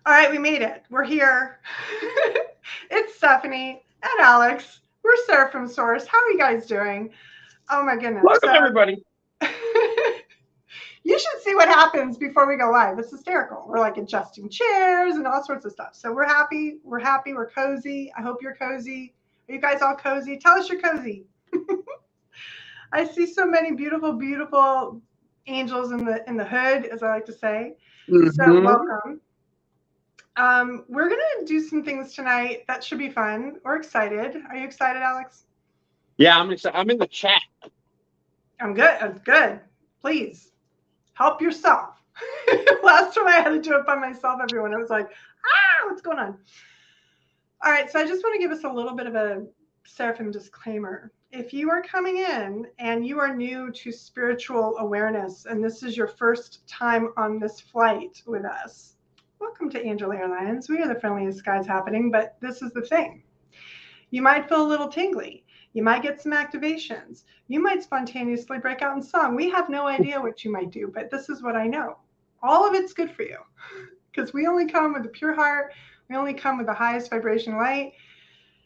All right, we made it. We're here. It's Stephanie and Alex. We're Seraphim Source. How are you guys doing? Oh my goodness. Welcome, everybody. You should see what happens before we go live. It's hysterical. We're like adjusting chairs and all sorts of stuff. So we're happy. We're happy. We're cozy. I hope you're cozy. Are you guys all cozy? Tell us you're cozy. I see so many beautiful, beautiful angels in the hood, as I like to say. So Mm-hmm. welcome. We're gonna do some things tonight that should be fun. We're excited. Are you excited, Alex? Yeah, I'm excited. I'm in the chat. I'm good. I'm good. Please help yourself. Last time I had to do it by myself, everyone, it was like, what's going on? All right, so I just want to give us a little bit of a Seraphim disclaimer. If you are coming in and you are new to spiritual awareness, and this is your first time on this flight with us, welcome to Angel Airlines. We are the friendliest guys happening, but this is the thing. You might feel a little tingly. You might get some activations. You might spontaneously break out in song. We have no idea what you might do, but this is what I know. All of it's good for you because we only come with a pure heart. We only come with the highest vibration light.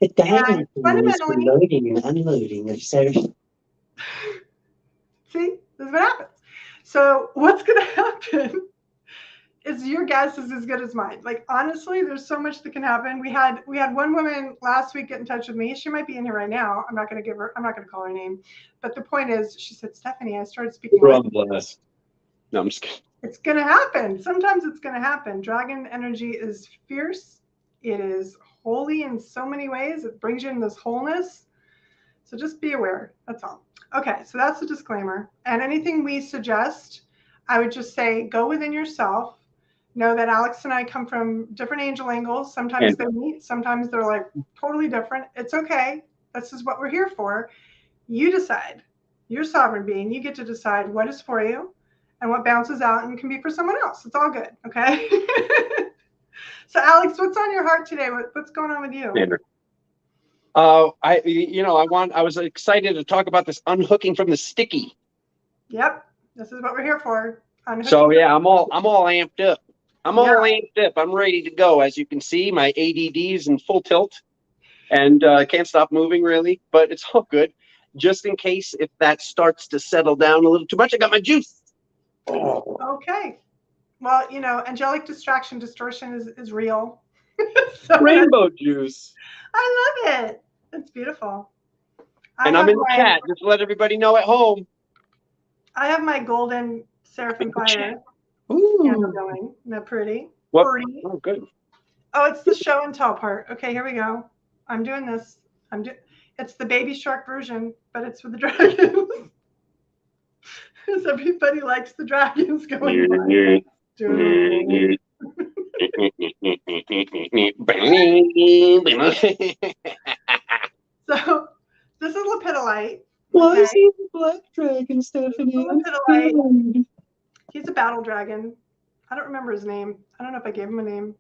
The And diving pool is for fundamentally, loading and unloading of Seraphim. see, this is what happens. So what's going to happen is your guess is as good as mine. Like honestly, there's so much that can happen. We had one woman last week get in touch with me. She might be in here right now. I'm not going to call her name. But the point is, she said, Stephanie, I started speaking. We're on blast. No, I'm just kidding. It's going to happen. Sometimes it's going to happen. Dragon energy is fierce. It is holy in so many ways. It brings you in this wholeness. So just be aware. That's all. Okay, so that's the disclaimer. And anything we suggest, I would just say go within yourself. Know that Alex and I come from different angel angles. Sometimes they meet, sometimes they're like totally different. It's okay. This is what we're here for. You decide. You're sovereign being. You get to decide what is for you and what bounces out and can be for someone else. It's all good. Okay. So Alex, what's on your heart today? What's going on with you? I was excited to talk about this unhooking from the sticky. Yep. This is what we're here for. Unhooking. So yeah, I'm all amped up. I'm all amped up. I'm ready to go. As you can see, my ADD is in full tilt, and I can't stop moving really. But it's all good. Just in case if that starts to settle down a little too much, I got my juice. Oh. Okay. Well, angelic distortion is real. So rainbow juice. I love it. It's beautiful. And I'm in the chat. Just to let everybody know at home. I have my golden Seraphim fire. Ooh. Going. Isn't that pretty? What? Pretty. Oh, good. Oh, it's the show and tell part. Okay, here we go. I'm doing this. It's the Baby Shark version, but it's with the dragons. Because everybody likes the dragons going by. So this is Lepidolite. Why is he the black dragon, Stephanie? Lepidolite. He's a battle dragon. I don't remember his name. I don't know if I gave him a name.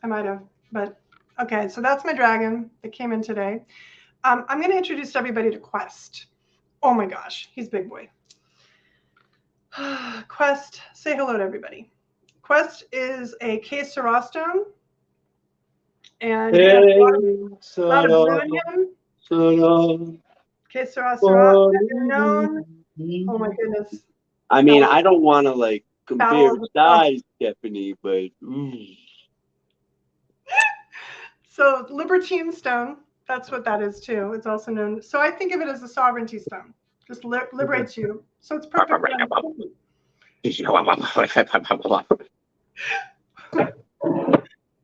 I might have, but okay. So that's my dragon that came in today. I'm going to introduce everybody to Quest. Oh my gosh, he's big boy. Quest, say hello to everybody. Quest is a K Sarah stone, and he has a lot of blue in him. K Sarah, known. Oh my goodness. I mean, I don't want to like compare size, Stephanie, but. So Libertine stone, that's what that is too. It's also known. So I think of it as a sovereignty stone. Just liberates you. So it's perfect.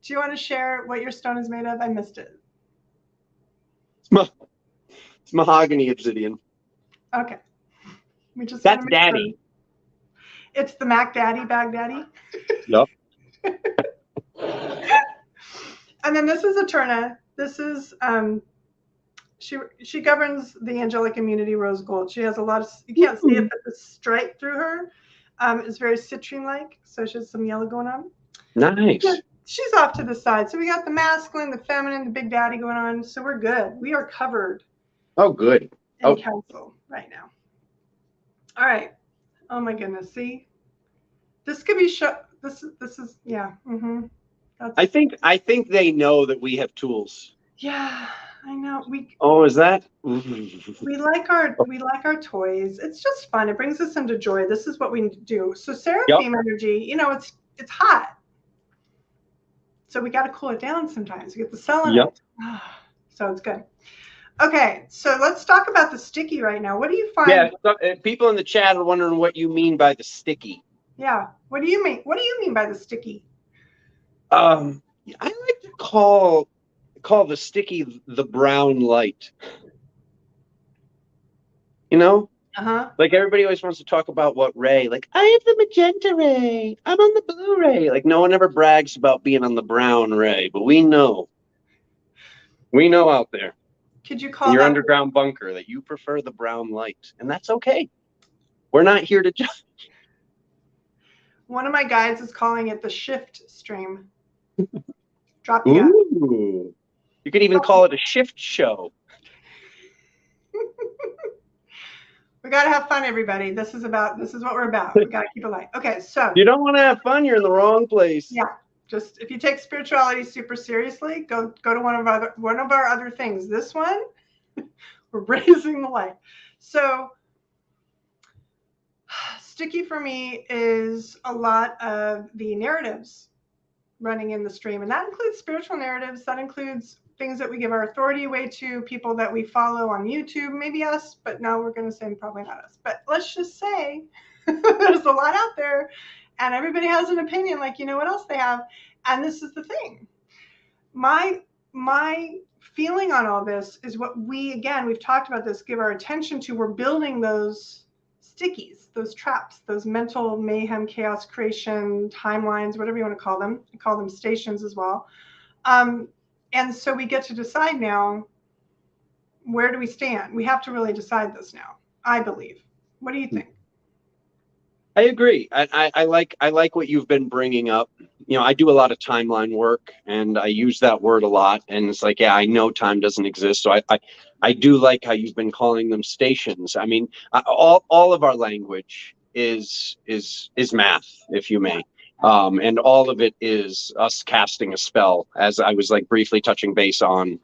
Do you want to share what your stone is made of? I missed it. It's mahogany obsidian. Okay. That's daddy. Sure. It's the Mac Daddy, Baghdaddy. Yep. And then this is Eterna. This is she governs the angelic immunity rose gold. She has a lot of, you can't see it, but the stripe through her is very citrine-like. So she has some yellow going on. Nice. She's off to the side. So we got the masculine, the feminine, the big daddy going on. So we're good. We are covered. Oh, good. In council right now. All right. Oh my goodness. See, this could be this is yeah. That's, I think they know that we have tools. yeah, I know. Oh, is that? We like our toys. It's just fun. It brings us into joy. This is what we do. So Seraphim energy, you know, it's hot. So we got to cool it down sometimes. We get the cell in it. So it's good. Okay, so let's talk about the sticky right now. What do you find? Yeah, people in the chat are wondering what you mean by the sticky. Yeah, what do you mean? What do you mean by the sticky? I like to call the sticky the brown light. You know? Like everybody always wants to talk about what ray. Like, I have the magenta ray. I'm on the blue ray. Like, no one ever brags about being on the brown ray, but we know. We know out there. Could you call in your that underground bunker that you prefer the brown light, and that's okay. We're not here to judge. One of my guides is calling it the shift stream. Drop Ooh. You could even call it a shift show. We got to have fun, everybody. This is what we're about. We got to keep it light. Okay, so you don't want to have fun, you're in the wrong place. Yeah, just if you take spirituality super seriously, go to one of our other things. This one, we're raising the light. So sticky for me is a lot of the narratives running in the stream, and that includes spiritual narratives. That includes things that we give our authority away to, people that we follow on YouTube, maybe us, but no, we're going to say probably not us. But let's just say there's a lot out there, and everybody has an opinion, like, you know what else they have. And this is the thing. My feeling on all this is what we've talked about this, give our attention to. We're building those stickies, those traps, those mental mayhem, chaos creation, timelines, whatever you want to call them. I call them stations as well. And so we get to decide now, where do we stand? We have to really decide this now, I believe. What do you think? I agree. I like what you've been bringing up. You know, I do a lot of timeline work, and I use that word a lot. And it's like, yeah, I know time doesn't exist. So I do like how you've been calling them stations. I mean, all of our language is math, if you may. And all of it is us casting a spell, as I was like briefly touching base on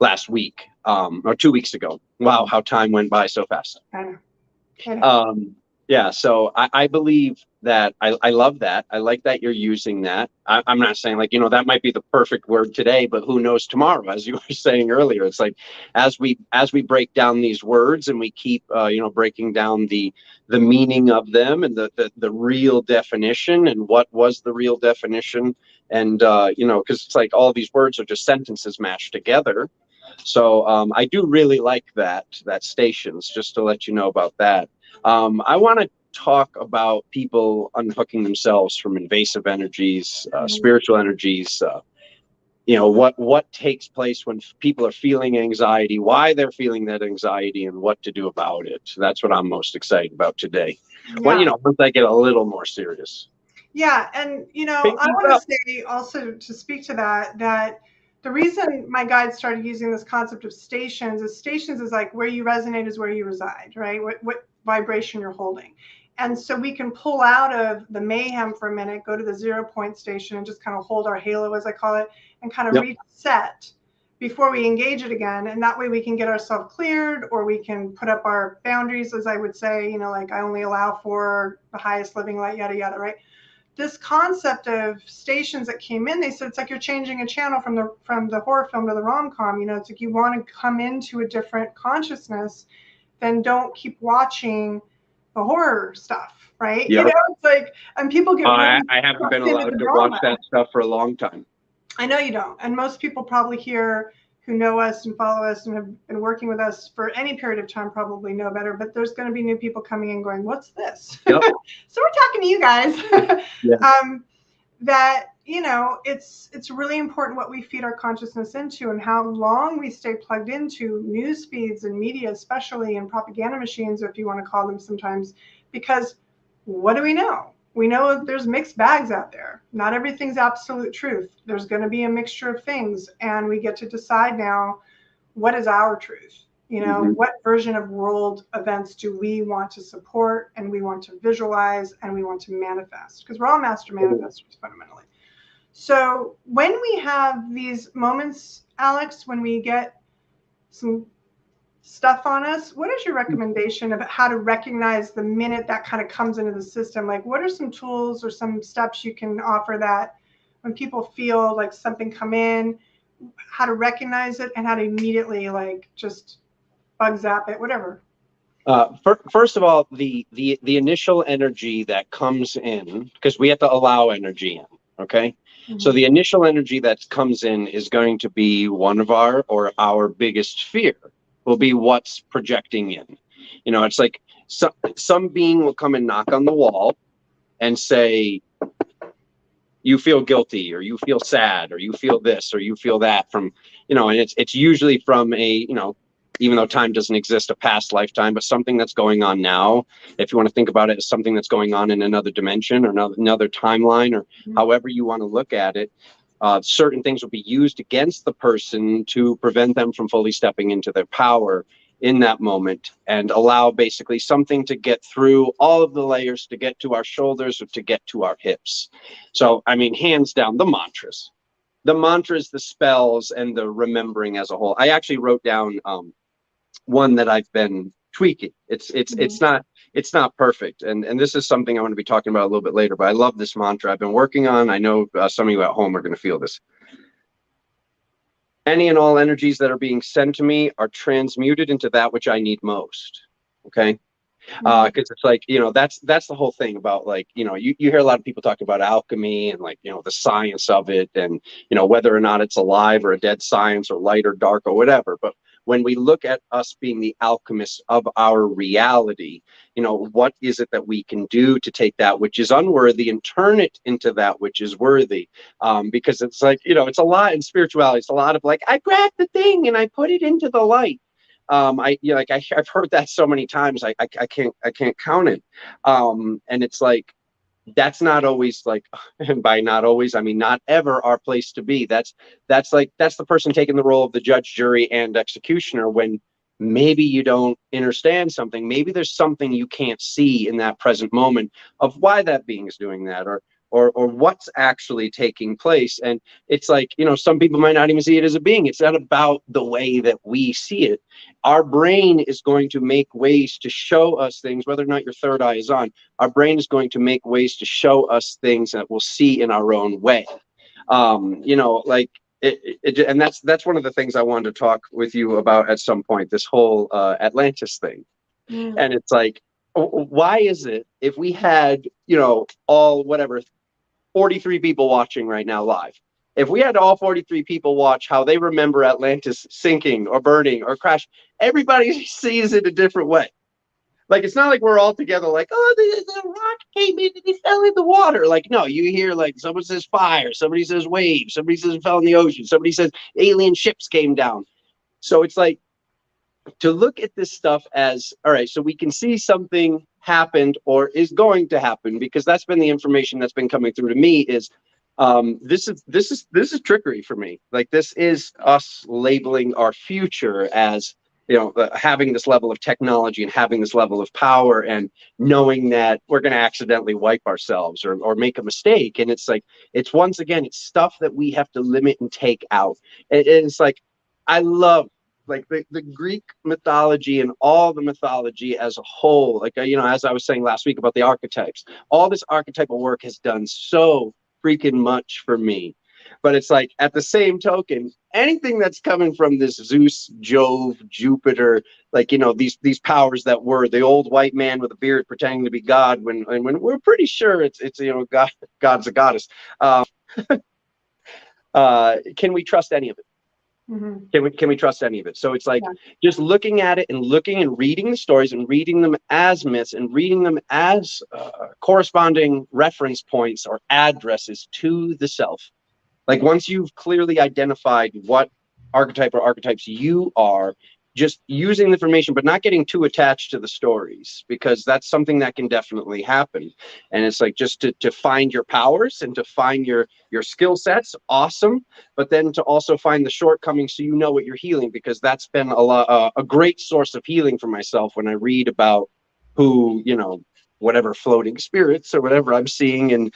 last week, or 2 weeks ago. Wow, how time went by so fast. I know. Yeah, so I believe that I love that. I like that you're using that. I'm not saying like, you know, that might be the perfect word today, but who knows tomorrow, as you were saying earlier. It's like as we break down these words and we keep you know, breaking down the meaning of them and the real definition and what was the real definition. And you know, because it's like all these words are just sentences mashed together. So I do really like that stations, just to let you know about that. I want to talk about people unhooking themselves from invasive energies, spiritual energies, you know, what takes place when people are feeling anxiety, why they're feeling that anxiety, and what to do about it. That's what I'm most excited about today. Yeah. Well, you know, once I get a little more serious. Yeah, and you know, I want to say also, to speak to that the reason my guide started using this concept of stations is like where you resonate is where you reside, right? What vibration you're holding. And so we can pull out of the mayhem for a minute, go to the 0 point station and just kind of hold our halo, as I call it, and kind of reset before we engage it again. And that way we can get ourselves cleared, or we can put up our boundaries, as I would say, you know, like I only allow for the highest living light, yada, yada, right? This concept of stations that came in, they said it's like you're changing a channel from the horror film to the rom-com. You know, it's like you want to come into a different consciousness, then don't keep watching the horror stuff, right? Yep. You know, it's like, and people get really I haven't been allowed to watch that stuff for a long time. I know you don't. And most people probably here who know us and follow us and have been working with us for any period of time probably know better, but there's going to be new people coming in going, what's this? Yep. So we're talking to you guys. Yeah. That, you know, it's really important what we feed our consciousness into and how long we stay plugged into news feeds and media, especially, and propaganda machines, if you want to call them sometimes, because what do we know? We know there's mixed bags out there. Not everything's absolute truth. There's going to be a mixture of things, and we get to decide now, what is our truth? You know, what version of world events do we want to support, and we want to visualize, and we want to manifest? Because we're all master manifestors fundamentally. So when we have these moments, Alex, when we get some stuff on us, what is your recommendation about how to recognize the minute that kind of comes into the system? Like, what are some tools or some steps you can offer that when people feel like something come in, how to recognize it and how to immediately like just bug zap it, whatever? First of all, the initial energy that comes in, because we have to allow energy in, okay? Mm-hmm. So the initial energy that comes in is going to be one of our biggest fear will be what's projecting in. You know, it's like some being will come and knock on the wall and say, you feel guilty, or you feel sad, or you feel this, or you feel that from, you know, and it's usually from a, you know, even though time doesn't exist, a past lifetime, but something that's going on now. If you want to think about it as something that's going on in another dimension or another timeline, or however you want to look at it, certain things will be used against the person to prevent them from fully stepping into their power in that moment, and allow basically something to get through all of the layers to get to our shoulders or to get to our hips. So, I mean, hands down, the mantras, the spells, and the remembering as a whole. I actually wrote down one that I've been tweaking. It's not perfect, and this is something I want to be talking about a little bit later, but I love this mantra I've been working on. I know some of you at home are going to feel this. Any and all energies that are being sent to me are transmuted into that which I need most. Okay. Because it's like, you know, that's the whole thing about, like, you know, you hear a lot of people talk about alchemy and, like, you know, the science of it, and, you know, whether or not it's alive or a dead science or light or dark or whatever. But when we look at us being the alchemists of our reality, you know, what is it that we can do to take that which is unworthy and turn it into that which is worthy? Because it's like, you know, it's a lot in spirituality. It's a lot of like, I grabbed the thing and I put it into the light. I've heard that so many times, I can't count it. And it's like, that's not always, like, and by not always, I mean, not ever our place to be. That's the person taking the role of the judge, jury, and executioner, when maybe you don't understand something. Maybe there's something you can't see in that present moment of why that being is doing that, or what's actually taking place. And it's like, you know, some people might not even see it as a being. It's not about the way that we see it. Our brain is going to make ways to show us things, whether or not your third eye is on. Our brain is going to make ways to show us things that we'll see in our own way. You know, like, and that's one of the things I wanted to talk with you about at some point, this whole Atlantis thing. And it's like, why is it, if we had, you know, all whatever 43 people watching right now live, if we had all 43 people watch how they remember Atlantis sinking or burning or crash, everybody sees it a different way. Like, it's not like we're all together like, oh, the rock came in and it fell in the water. Like, no, you hear, like, someone says fire, somebody says waves, somebody says it fell in the ocean, somebody says alien ships came down. So it's like, to look at this stuff as, all right, so we can see something happened or is going to happen, because that's been the information that's been coming through to me, is this is trickery for me. Like, this is us labeling our future as, you know, having this level of technology and having this level of power, and knowing that we're going to accidentally wipe ourselves or make a mistake. And it's like, it's, once again, it's stuff that we have to limit and take out. And it's like, I love, like, the Greek mythology and all the mythology as a whole. Like, you know, as I was saying last week about the archetypes, all this archetypal work has done so freaking much for me. But it's like, at the same token, anything that's coming from this Zeus, Jove, Jupiter, like, you know, these powers that were the old white man with a beard pretending to be God, when we're pretty sure it's you know, God's a goddess. Can we trust any of it? Can we trust any of it? So it's like, just looking at it and looking and reading the stories and reading them as myths and reading them as corresponding reference points or addresses to the self. Like, once you've clearly identified what archetype or archetypes you are, just using the information, but not getting too attached to the stories, because that's something that can definitely happen. And it's like, just to find your powers and to find your skill sets, awesome. But then to also find the shortcomings, so you know what you're healing, because that's been a great source of healing for myself when I read about who, you know, whatever floating spirits or whatever I'm seeing. And,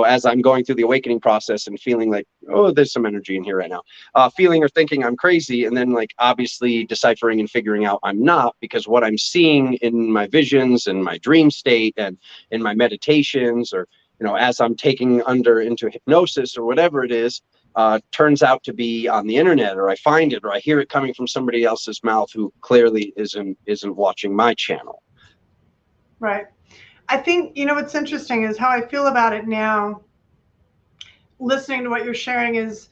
as I'm going through the awakening process and feeling like, oh, there's some energy in here right now, feeling or thinking I'm crazy. And then like obviously deciphering and figuring out I'm not, because what I'm seeing in my visions and my dream state and in my meditations, or, as I'm taking into hypnosis or whatever it is, turns out to be on the internet, or I find it, or I hear it coming from somebody else's mouth who clearly isn't watching my channel. Right. I think, what's interesting is how I feel about it now, listening to what you're sharing is,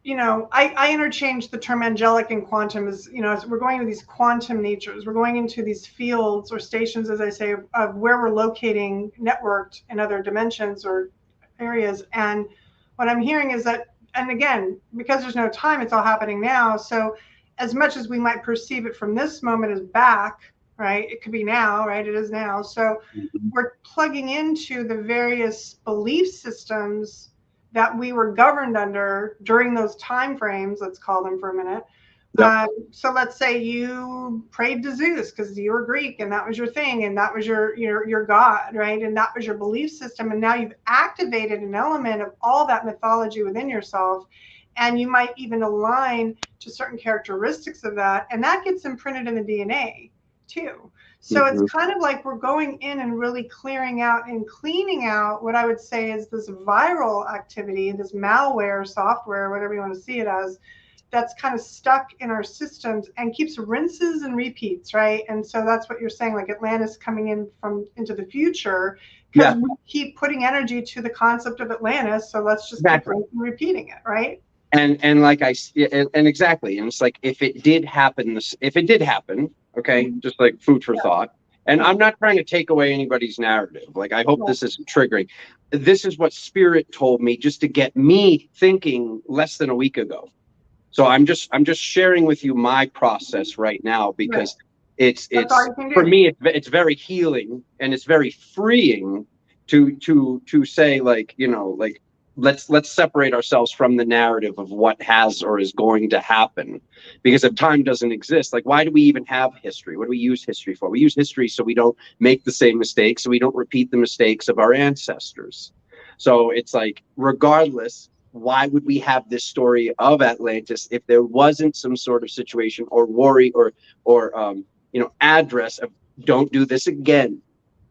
I interchange the term angelic and quantum as, as we're going into these quantum natures, we're going into these fields or stations, as I say, of where we're locating networked in other dimensions or areas. And what I'm hearing is that, and again, because there's no time, it's all happening now. So as much as we might perceive it from this moment as back, right? It could be now, right? It is now. So we're plugging into the various belief systems that we were governed under during those time frames, let's call them for a minute. Yep. So let's say you prayed to Zeus because you were Greek and that was your thing, and that was your god, right? And that was your belief system. And now you've activated an element of all that mythology within yourself, and you might even align to certain characteristics of that, and that gets imprinted in the DNA too. So it's kind of like we're going in and really clearing out and cleaning out what I would say is this viral activity, this malware, software, whatever you want to see it as, that's kind of stuck in our systems and keeps rinses and repeats, right? And so that's what you're saying, like Atlantis coming into the future, because we keep putting energy to the concept of Atlantis. So let's just keep repeating it, right? And like and exactly, and it's like if it did happen, okay, just like food for thought. And I'm not trying to take away anybody's narrative. Like, I hope this isn't triggering. This is what Spirit told me just to get me thinking less than a week ago. So I'm just sharing with you my process right now, because it's for me it's very healing and it's very freeing to say, like, like, let's separate ourselves from the narrative of what has or is going to happen, because if time doesn't exist, like, why do we even have history? What do we use history for? We use history so we don't make the same mistakes, so we don't repeat the mistakes of our ancestors. So it's like, regardless, why would we have this story of Atlantis if there wasn't some sort of situation or worry or address of don't do this again?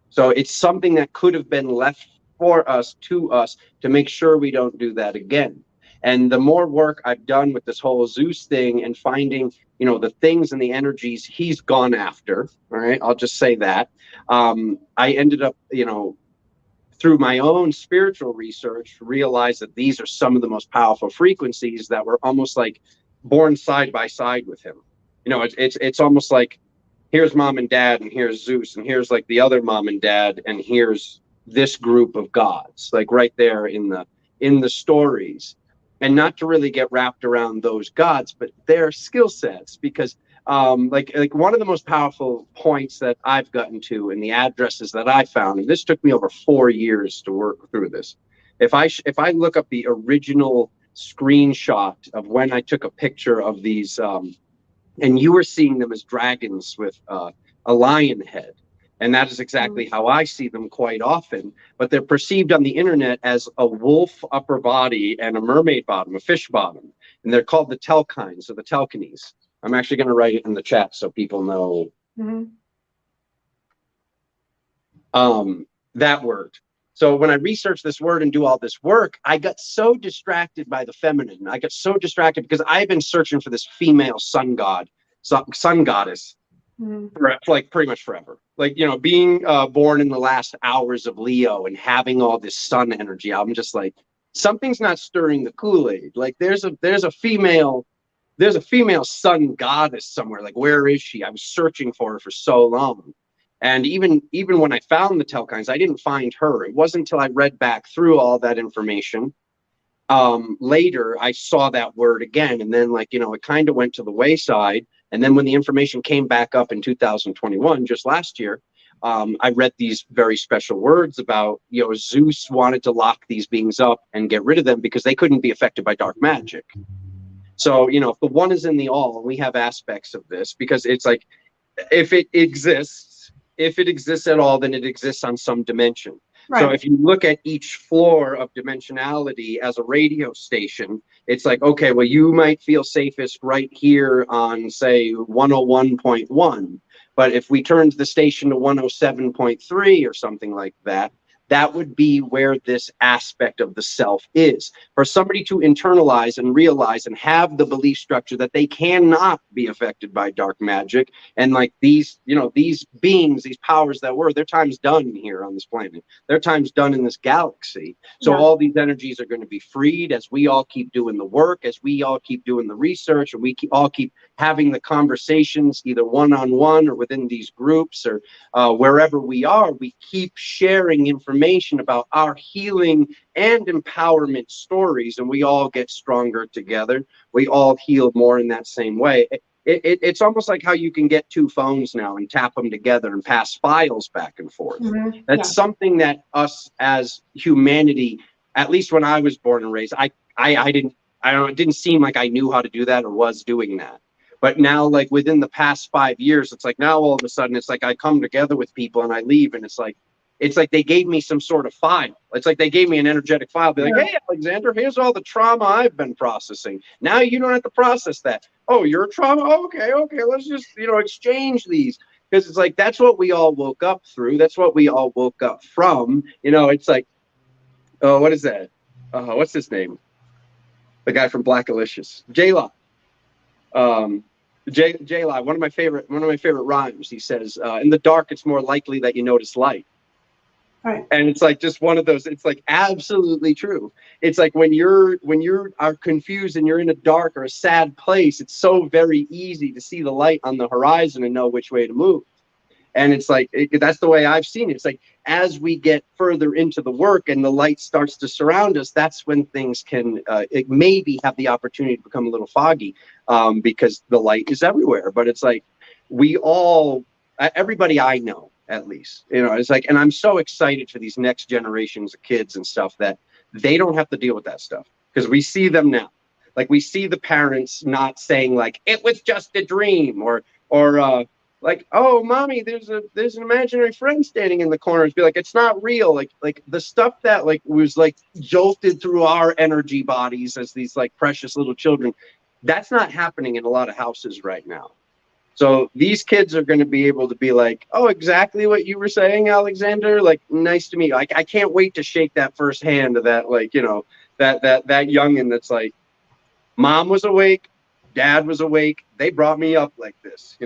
So it's something that could have been left for us to make sure we don't do that again. And the more work I've done with this whole Zeus thing and finding, the things and the energies he's gone after, all right, I'll just say that, I ended up, through my own spiritual research, realize that these are some of the most powerful frequencies that were almost like born side by side with him. It's almost like, here's mom and dad, and here's Zeus, and here's like the other mom and dad, and here's this group of gods, like right there in the stories. And not to really get wrapped around those gods, but their skill sets, because like one of the most powerful points that I've gotten to in the addresses that I found, and this took me over 4 years to work through this. If I look up the original screenshot of when I took a picture of these, and you were seeing them as dragons with a lion head. And that is exactly how I see them quite often. But they're perceived on the internet as a wolf upper body and a mermaid bottom, a fish bottom. And they're called the telkines or the telkines. I'm actually going to write it in the chat so people know that word. So when I research this word and do all this work, I got so distracted by the feminine. I got so distracted because I've been searching for this female sun goddess for like pretty much forever. Like, being born in the last hours of Leo and having all this sun energy, I'm just like, something's not stirring the Kool-Aid. Like, there's a female sun goddess somewhere. Like, where is she? I was searching for her for so long. And even when I found the telkines, I didn't find her. It wasn't until I read back through all that information later I saw that word again. And then, like, it kind of went to the wayside. And then when the information came back up in 2021, just last year, I read these very special words about, Zeus wanted to lock these beings up and get rid of them because they couldn't be affected by dark magic. So, if the one is in the all, and we have aspects of this, because it's like, if it exists, if it exists at all, then it exists on some dimension. Right. So if you look at each floor of dimensionality as a radio station, it's like, okay, well, you might feel safest right here on, say, 101.1. But if we turned the station to 107.3 or something like that, that would be where this aspect of the self is. For somebody to internalize and realize and have the belief structure that they cannot be affected by dark magic, and like these, you know, these beings, these powers that were, their time's done here on this planet. Their time's done in this galaxy. So all these energies are going to be freed as we all keep doing the work, as we all keep doing the research, and we all keep having the conversations, either one-on-one or within these groups or wherever we are. We keep sharing information about our healing and empowerment stories, and we all get stronger together. We all heal more in that same way. It's almost like how you can get two phones now and tap them together and pass files back and forth. That's something that us as humanity, at least when I was born and raised, it didn't seem like I knew how to do that or was doing that. But now, like within the past 5 years, it's like now all of a sudden it's like I come together with people and I leave, and it's like they gave me some sort of file. It's like they gave me an energetic file. Be like, hey, Alexander, here's all the trauma I've been processing. Now you don't have to process that. Oh, your trauma? Okay, let's just, exchange these. Because it's like, that's what we all woke up through. That's what we all woke up from. It's like, oh, what is that? What's his name? The guy from Black Alicious. J-Law. J-Law, one of my favorite rhymes. He says, in the dark, it's more likely that you notice light. Right. And it's like just one of those, it's like absolutely true. It's like when you are confused and you're in a dark or a sad place, it's so very easy to see the light on the horizon and know which way to move. And it's like, that's the way I've seen it. It's like, as we get further into the work and the light starts to surround us, that's when things can it maybe have the opportunity to become a little foggy, because the light is everywhere. But it's like, everybody I know, at least, it's like, and I'm so excited for these next generations of kids and stuff that they don't have to deal with that stuff, because we see them now. Like, we see the parents not saying like, it was just a dream, or like, oh, mommy, there's an imaginary friend standing in the corner. It's be like, it's not real. Like the stuff that like was like jolted through our energy bodies as these like precious little children, that's not happening in a lot of houses right now. So these kids are going to be able to be like, oh, exactly what you were saying, Alexander. Like, nice to meet you. I can't wait to shake that first hand of that, like, that youngin' that's like, mom was awake, dad was awake. They brought me up like this.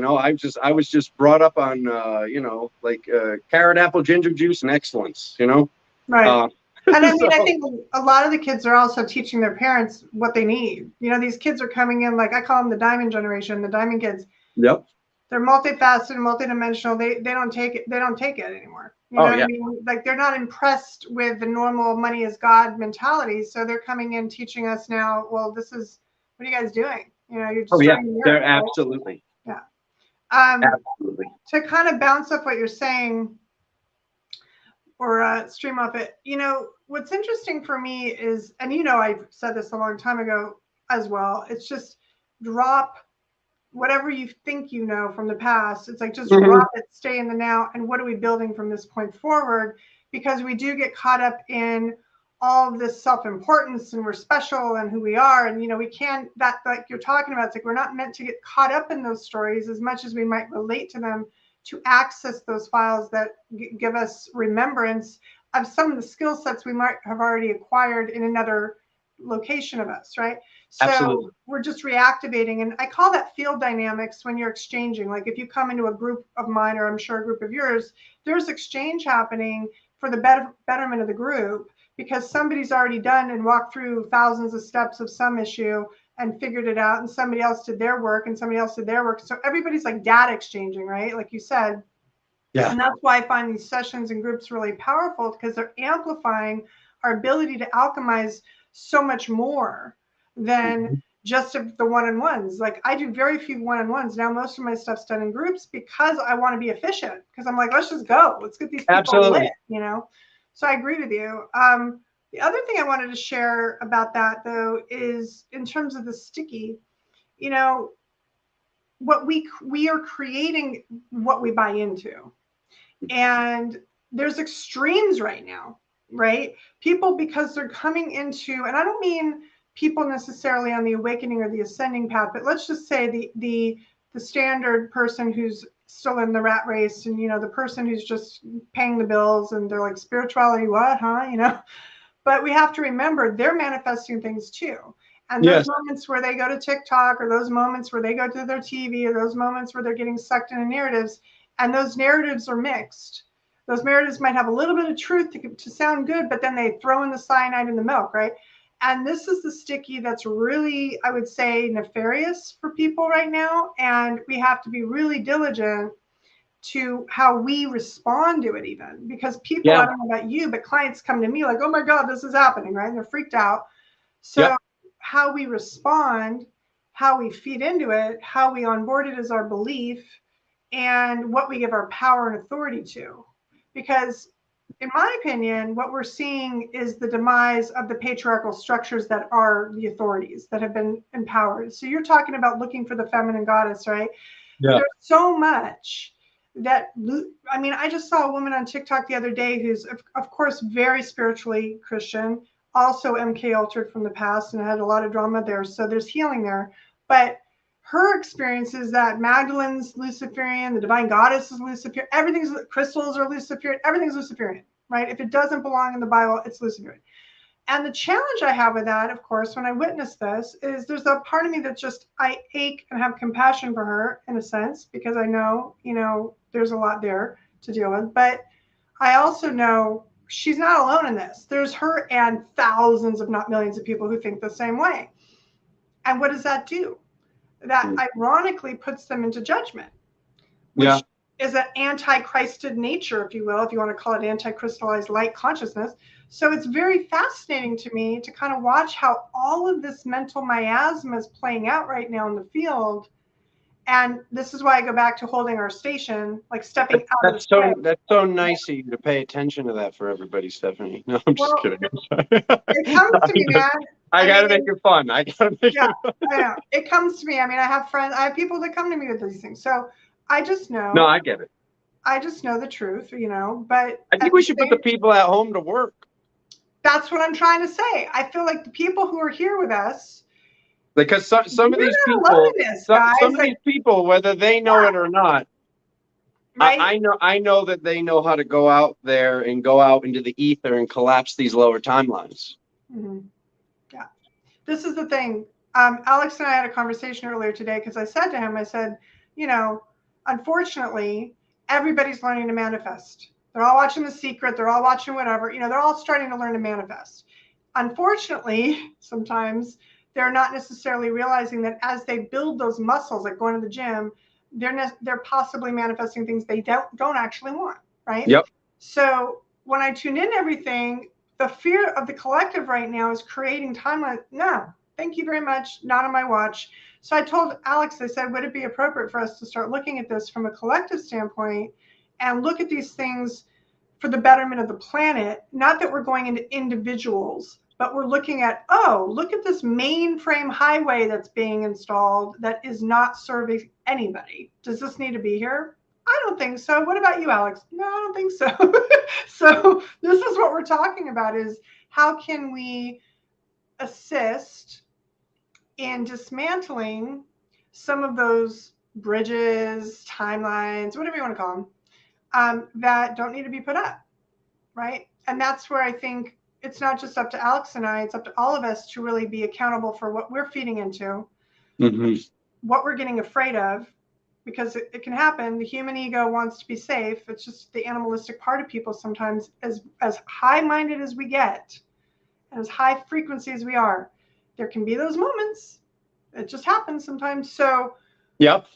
I was just brought up on, carrot, apple, ginger juice and excellence, Right. And I mean, so, I think a lot of the kids are also teaching their parents what they need. These kids are coming in, like I call them the diamond generation, the diamond kids. Yep. They're multifaceted, multidimensional. They don't take it. They don't take it anymore. You know what I mean? Like, they're not impressed with the normal money is God mentality. So they're coming in teaching us now, well, this is, what are you guys doing? You're just they're absolutely. Yeah. Absolutely. To kind of bounce off what you're saying, or stream off it, what's interesting for me is, and I've said this a long time ago as well, it's just drop whatever you think from the past. It's like, just drop it, stay in the now, and what are we building from this point forward? Because we do get caught up in all of this self-importance, and we're special and who we are, and we can't, that, like you're talking about, it's like we're not meant to get caught up in those stories as much as we might relate to them, to access those files that give us remembrance of some of the skill sets we might have already acquired in another location of us, right? So absolutely. We're just reactivating, and I call that field dynamics when you're exchanging. Like, if you come into a group of mine, or I'm sure a group of yours, there's exchange happening for the betterment of the group, because somebody's already done and walked through thousands of steps of some issue and figured it out, and somebody else did their work, and somebody else did their work. So everybody's like data exchanging, right? Like you said. Yeah. And that's why I find these sessions and groups really powerful, because they're amplifying our ability to alchemize so much more than just the one-on-ones. Like, I do very few one-on-ones now. Most of my stuff's done in groups, because I want to be efficient, because I'm like, let's just go. Let's get these people lit, So I agree with you. The other thing I wanted to share about that, though, is in terms of the sticky, what we are creating, what we buy into. And there's extremes right now, right? People, because they're coming into, and I don't mean people necessarily on the awakening or the ascending path, but let's just say the standard person who's still in the rat race, and the person who's just paying the bills, and they're like, spirituality, what, huh? But we have to remember they're manifesting things too. And those moments where they go to TikTok, or those moments where they go to their TV, or those moments where they're getting sucked into narratives, and those narratives are mixed. Those narratives might have a little bit of truth to sound good, but then they throw in the cyanide in the milk, right? And this is the sticky that's really, I would say, nefarious for people right now. And we have to be really diligent to how we respond to it, even because people, I don't know about you, but clients come to me like, oh my God, this is happening, right? And they're freaked out. So how we respond, how we feed into it, how we onboard it as our belief, and what we give our power and authority to. Because in my opinion, what we're seeing is the demise of the patriarchal structures that are the authorities that have been empowered. So you're talking about looking for the feminine goddess, right? Yeah. There's so much that, I mean, I just saw a woman on TikTok the other day who's, of course, very spiritually Christian, also MK altered from the past and had a lot of drama there. So there's healing there. But her experience is that Magdalene's Luciferian, the divine goddess is Luciferian, everything's, crystals are Luciferian, everything's Luciferian, right? If it doesn't belong in the Bible, it's Luciferian. And the challenge I have with that, of course, when I witness this, is there's a part of me that just, I ache and have compassion for her in a sense, because I know, there's a lot there to deal with. But I also know she's not alone in this. There's her and thousands, if not millions, of people who think the same way. And what does that do? That ironically puts them into judgment, which is an anti-Christed nature, if you will, if you want to call it anti-crystallized light consciousness. So it's very fascinating to me to kind of watch how all of this mental miasma is playing out right now in the field. And this is why I go back to holding our station, like stepping out of the way. That's so nice of you to pay attention to that for everybody, Stephanie. No, I'm just kidding. It comes to me, man. I gotta make it fun. I gotta make it fun. I know. It comes to me. I mean, I have friends, I have people that come to me with these things. So I just know. No, I get it. I just know the truth, but I think we should put the people at home to work. That's what I'm trying to say. I feel like the people who are here with us, because some of these people, some of these people, whether they know it or not, right? I know that they know how to go out there and go out into the ether and collapse these lower timelines. Mm-hmm. Yeah, this is the thing. Alex and I had a conversation earlier today, because I said to him, I said, unfortunately, everybody's learning to manifest. They're all watching The Secret. They're all watching whatever. They're all starting to learn to manifest. Unfortunately, sometimes they're not necessarily realizing that as they build those muscles, like going to the gym, they're possibly manifesting things they don't actually want, right? Yep. So when I tune in everything, the fear of the collective right now is creating timeline. No, thank you very much. Not on my watch. So I told Alex, I said, would it be appropriate for us to start looking at this from a collective standpoint and look at these things for the betterment of the planet? Not that we're going into individuals, but we're looking at, look at this mainframe highway that's being installed that is not serving anybody. Does this need to be here? I don't think so. What about you, Alex? No, I don't think so. So this is what we're talking about, is how can we assist in dismantling some of those bridges, timelines, whatever you want to call them, that don't need to be put up, right? And that's where I think it's not just up to Alex and I, it's up to all of us to really be accountable for what we're feeding into, what we're getting afraid of, because it can happen. The human ego wants to be safe. It's just the animalistic part of people sometimes, as high-minded as we get, and as high frequency as we are, there can be those moments. It just happens sometimes. So, yep.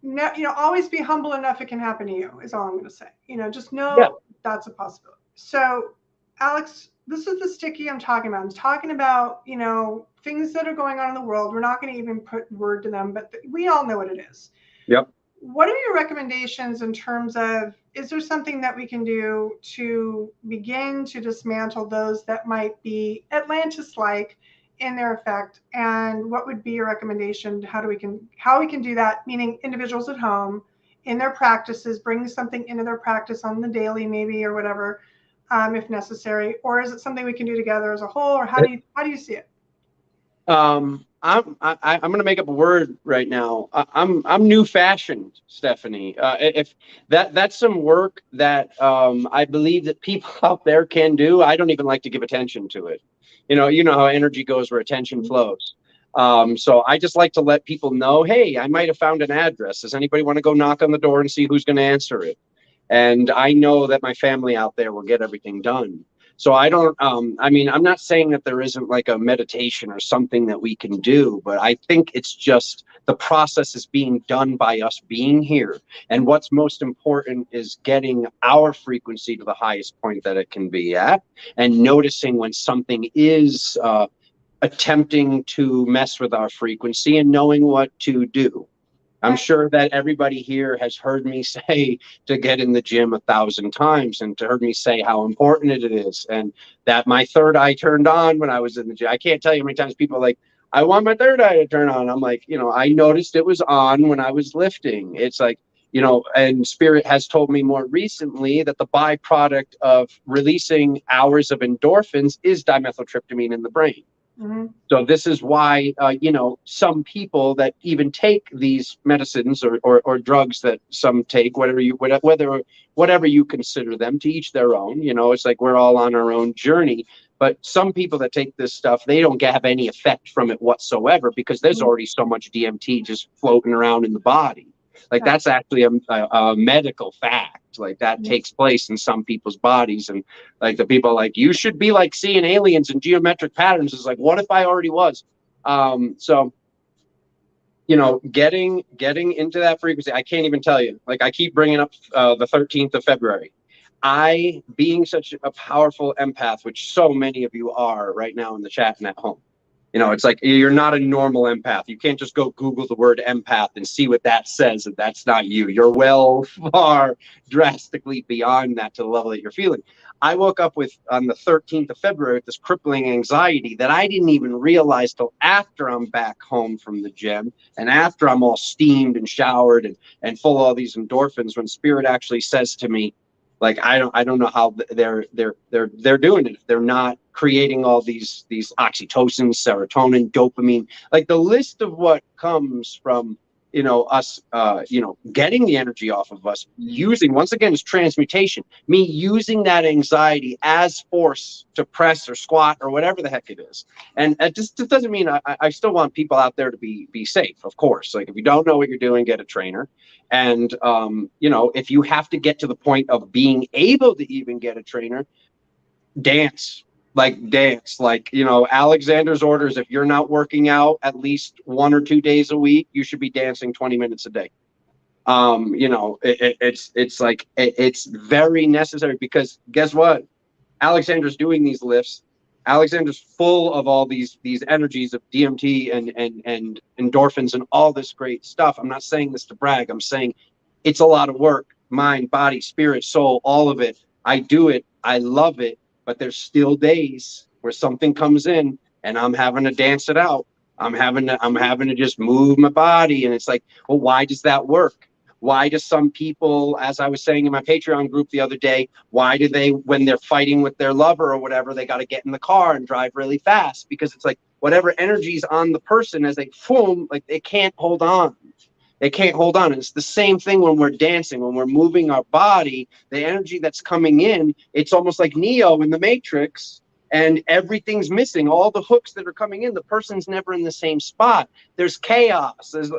No, always be humble enough it can happen to you, is all I'm going to say. Just know that's a possibility. So, Alex, this is the sticky I'm talking about. I'm talking about, things that are going on in the world. We're not going to even put word to them, but we all know what it is. Yep. What are your recommendations in terms of, is there something that we can do to begin to dismantle those that might be Atlantis-like in their effect? And what would be your recommendation? How we can do that, meaning individuals at home, in their practices, bring something into their practice on the daily, maybe, or whatever, if necessary? Or is it something we can do together as a whole? Or how do you see it? I'm going to make up a word right now. I'm new fashioned, Stephanie. If that's some work that I believe that people out there can do. I don't even like to give attention to it. You know how energy goes where attention flows. So I just like to let people know, hey, I might have found an address. Does anybody want to go knock on the door and see who's going to answer it? And I know that my family out there will get everything done. So I don't, I mean, I'm not saying that there isn't like a meditation or something that we can do, but I think it's just the process is being done by us being here. And what's most important is getting our frequency to the highest point that it can be at, and noticing when something is attempting to mess with our frequency and knowing what to do. I'm sure that everybody here has heard me say to get in the gym 1,000 times, and to heard me say how important it is, and that my third eye turned on when I was in the gym. I can't tell you how many times people are like, I want my third eye to turn on. I'm like, I noticed it was on when I was lifting. It's like, and Spirit has told me more recently that the byproduct of releasing hours of endorphins is dimethyltryptamine in the brain. Mm-hmm. So this is why, some people that even take these medicines or drugs that some take, whatever you consider them, to each their own, it's like we're all on our own journey. But some people that take this stuff, they don't have any effect from it whatsoever, because there's already so much DMT just floating around in the body. Like that's actually a medical fact. Like that takes place in some people's bodies, and like the people like, you should be like seeing aliens and geometric patterns. Is like, what if I already was? So getting into that frequency, I can't even tell you. Like I keep bringing up the 13th of February. I, being such a powerful empath, which so many of you are right now in the chat and at home. It's like you're not a normal empath. You can't just go Google the word empath and see what that says, and that's not you. You're well far drastically beyond that, to the level that you're feeling. I woke up on the 13th of February with this crippling anxiety that I didn't even realize till after I'm back home from the gym, and after I'm all steamed and showered and full of all these endorphins, when Spirit actually says to me, like, I don't know how they're doing it if they're not creating all these oxytocin, serotonin, dopamine, like the list of what comes from us getting the energy off of us, using, once again, is transmutation, me using that anxiety as force to press or squat or whatever the heck it is. And it just doesn't mean I still want people out there to be safe, of course. Like if you don't know what you're doing, get a trainer. And if you have to get to the point of being able to even get a trainer, dance. Alexander's orders, if you're not working out at least 1 or 2 days a week, you should be dancing 20 minutes a day. It's very necessary, because guess what? Alexander's doing these lifts. Alexander's full of all these energies of DMT and endorphins and all this great stuff. I'm not saying this to brag. I'm saying it's a lot of work, mind, body, spirit, soul, all of it. I do it. I love it. But there's still days where something comes in and I'm having to dance it out. I'm having to just move my body. And it's like, well, why does that work? Why do some people, as I was saying in my Patreon group the other day, why do they, when they're fighting with their lover or whatever, they got to get in the car and drive really fast? Because it's like whatever energy's on the person, as they boom, like they can't hold on. They can't hold on. And it's the same thing when we're dancing, when we're moving our body, the energy that's coming in, it's almost like Neo in the Matrix, and everything's missing. All the hooks that are coming in, the person's never in the same spot. There's chaos. There's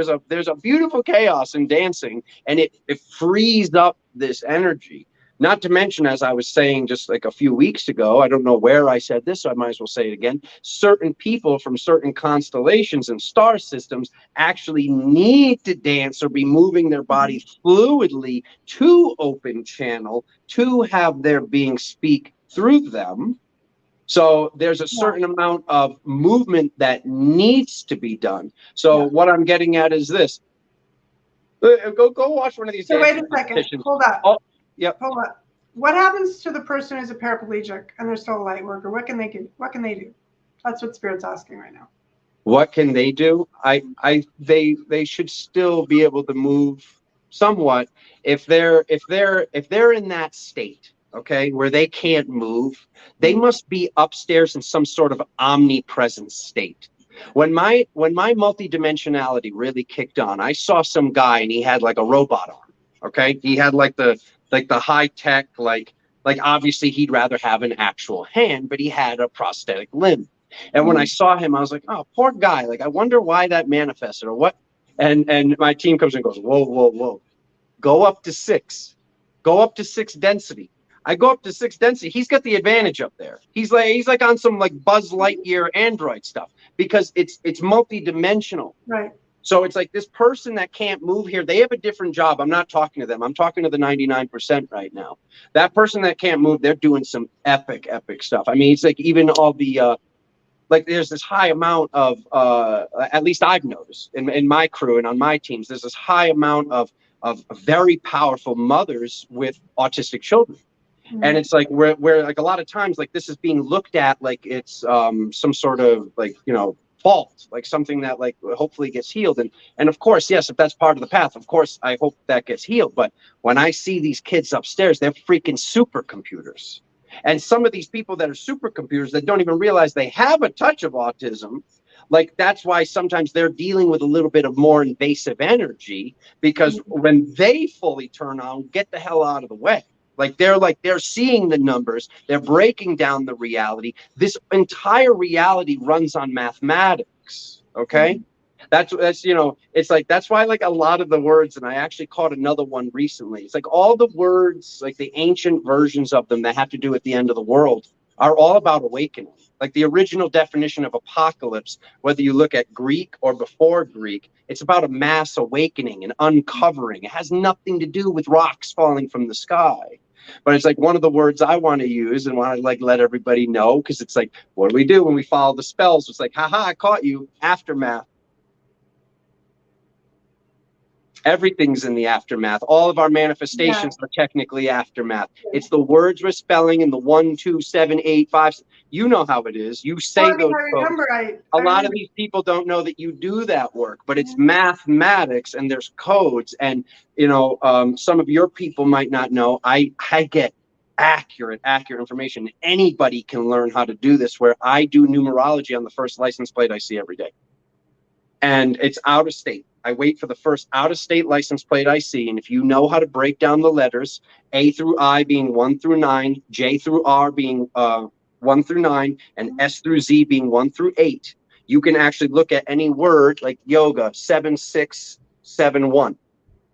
a beautiful chaos in dancing, and it frees up this energy. Not to mention, as I was saying just like a few weeks ago, I don't know where I said this, so I might as well say it again. Certain people from certain constellations and star systems actually need to dance or be moving their body fluidly to open channel, to have their being speak through them. So there's a certain amount of movement that needs to be done. So what I'm getting at is this. Go watch one of these. So wait a second. Hold on. Oh, yep. Hold on. What happens to the person who's a paraplegic and they're still a light worker? What can they do? What can they do? That's what Spirit's asking right now. What can they do? They should still be able to move somewhat, if they're in that state, okay, where they can't move, they must be upstairs in some sort of omnipresent state. When my multidimensionality really kicked on, I saw some guy and he had like a robot arm. Okay, he had like the high tech, like obviously he'd rather have an actual hand, but he had a prosthetic limb. And when I saw him, I was like, oh, poor guy. Like, I wonder why that manifested or what. And my team comes and goes, whoa, whoa, whoa. Go up to 6. Go up to 6 density. I go up to 6 density. He's got the advantage up there. He's like on some like Buzz Lightyear Android stuff because it's multi-dimensional. Right. So it's like this person that can't move here, they have a different job. I'm not talking to them. I'm talking to the 99% right now. That person that can't move, they're doing some epic stuff. I mean, it's like even all the like there's this high amount of at least I've noticed in my crew and on my teams, there's this high amount of very powerful mothers with autistic children. And it's like where like a lot of times like this is being looked at like it's some sort of like, you know, fault, like something that like hopefully gets healed. And of course, yes, if that's part of the path, of course, I hope that gets healed. But when I see these kids upstairs, they're freaking supercomputers. And some of these people that are supercomputers that don't even realize they have a touch of autism, like that's why sometimes they're dealing with a little bit of more invasive energy, because when they fully turn on, get the hell out of the way. Like they're seeing the numbers, they're breaking down the reality. This entire reality runs on mathematics. Okay. That's you know, it's like that's why like a lot of the words, and I actually caught another one recently. It's like all the words, like the ancient versions of them that have to do with the end of the world are all about awakening. Like the original definition of apocalypse, whether you look at Greek or before Greek, it's about a mass awakening and uncovering. It has nothing to do with rocks falling from the sky. But it's like one of the words I want to use and want to like let everybody know, because it's like, what do we do when we follow the spells? It's like, haha, I caught you. Aftermath. Everything's in the aftermath. All of our manifestations are technically aftermath. It's the words we're spelling in the 1, 2, 7, 8, 5. You know how it is. You say those codes. A lot of these people don't know that you do that work, but it's mathematics and there's codes. And, you know, some of your people might not know. I get accurate information. Anybody can learn how to do this, where I do numerology on the first license plate I see every day. And it's out of state. I wait for the first out-of-state license plate I see, and if you know how to break down the letters, A through I being 1 through 9, J through R being 1 through 9, and S through Z being 1 through 8, you can actually look at any word like yoga 7671.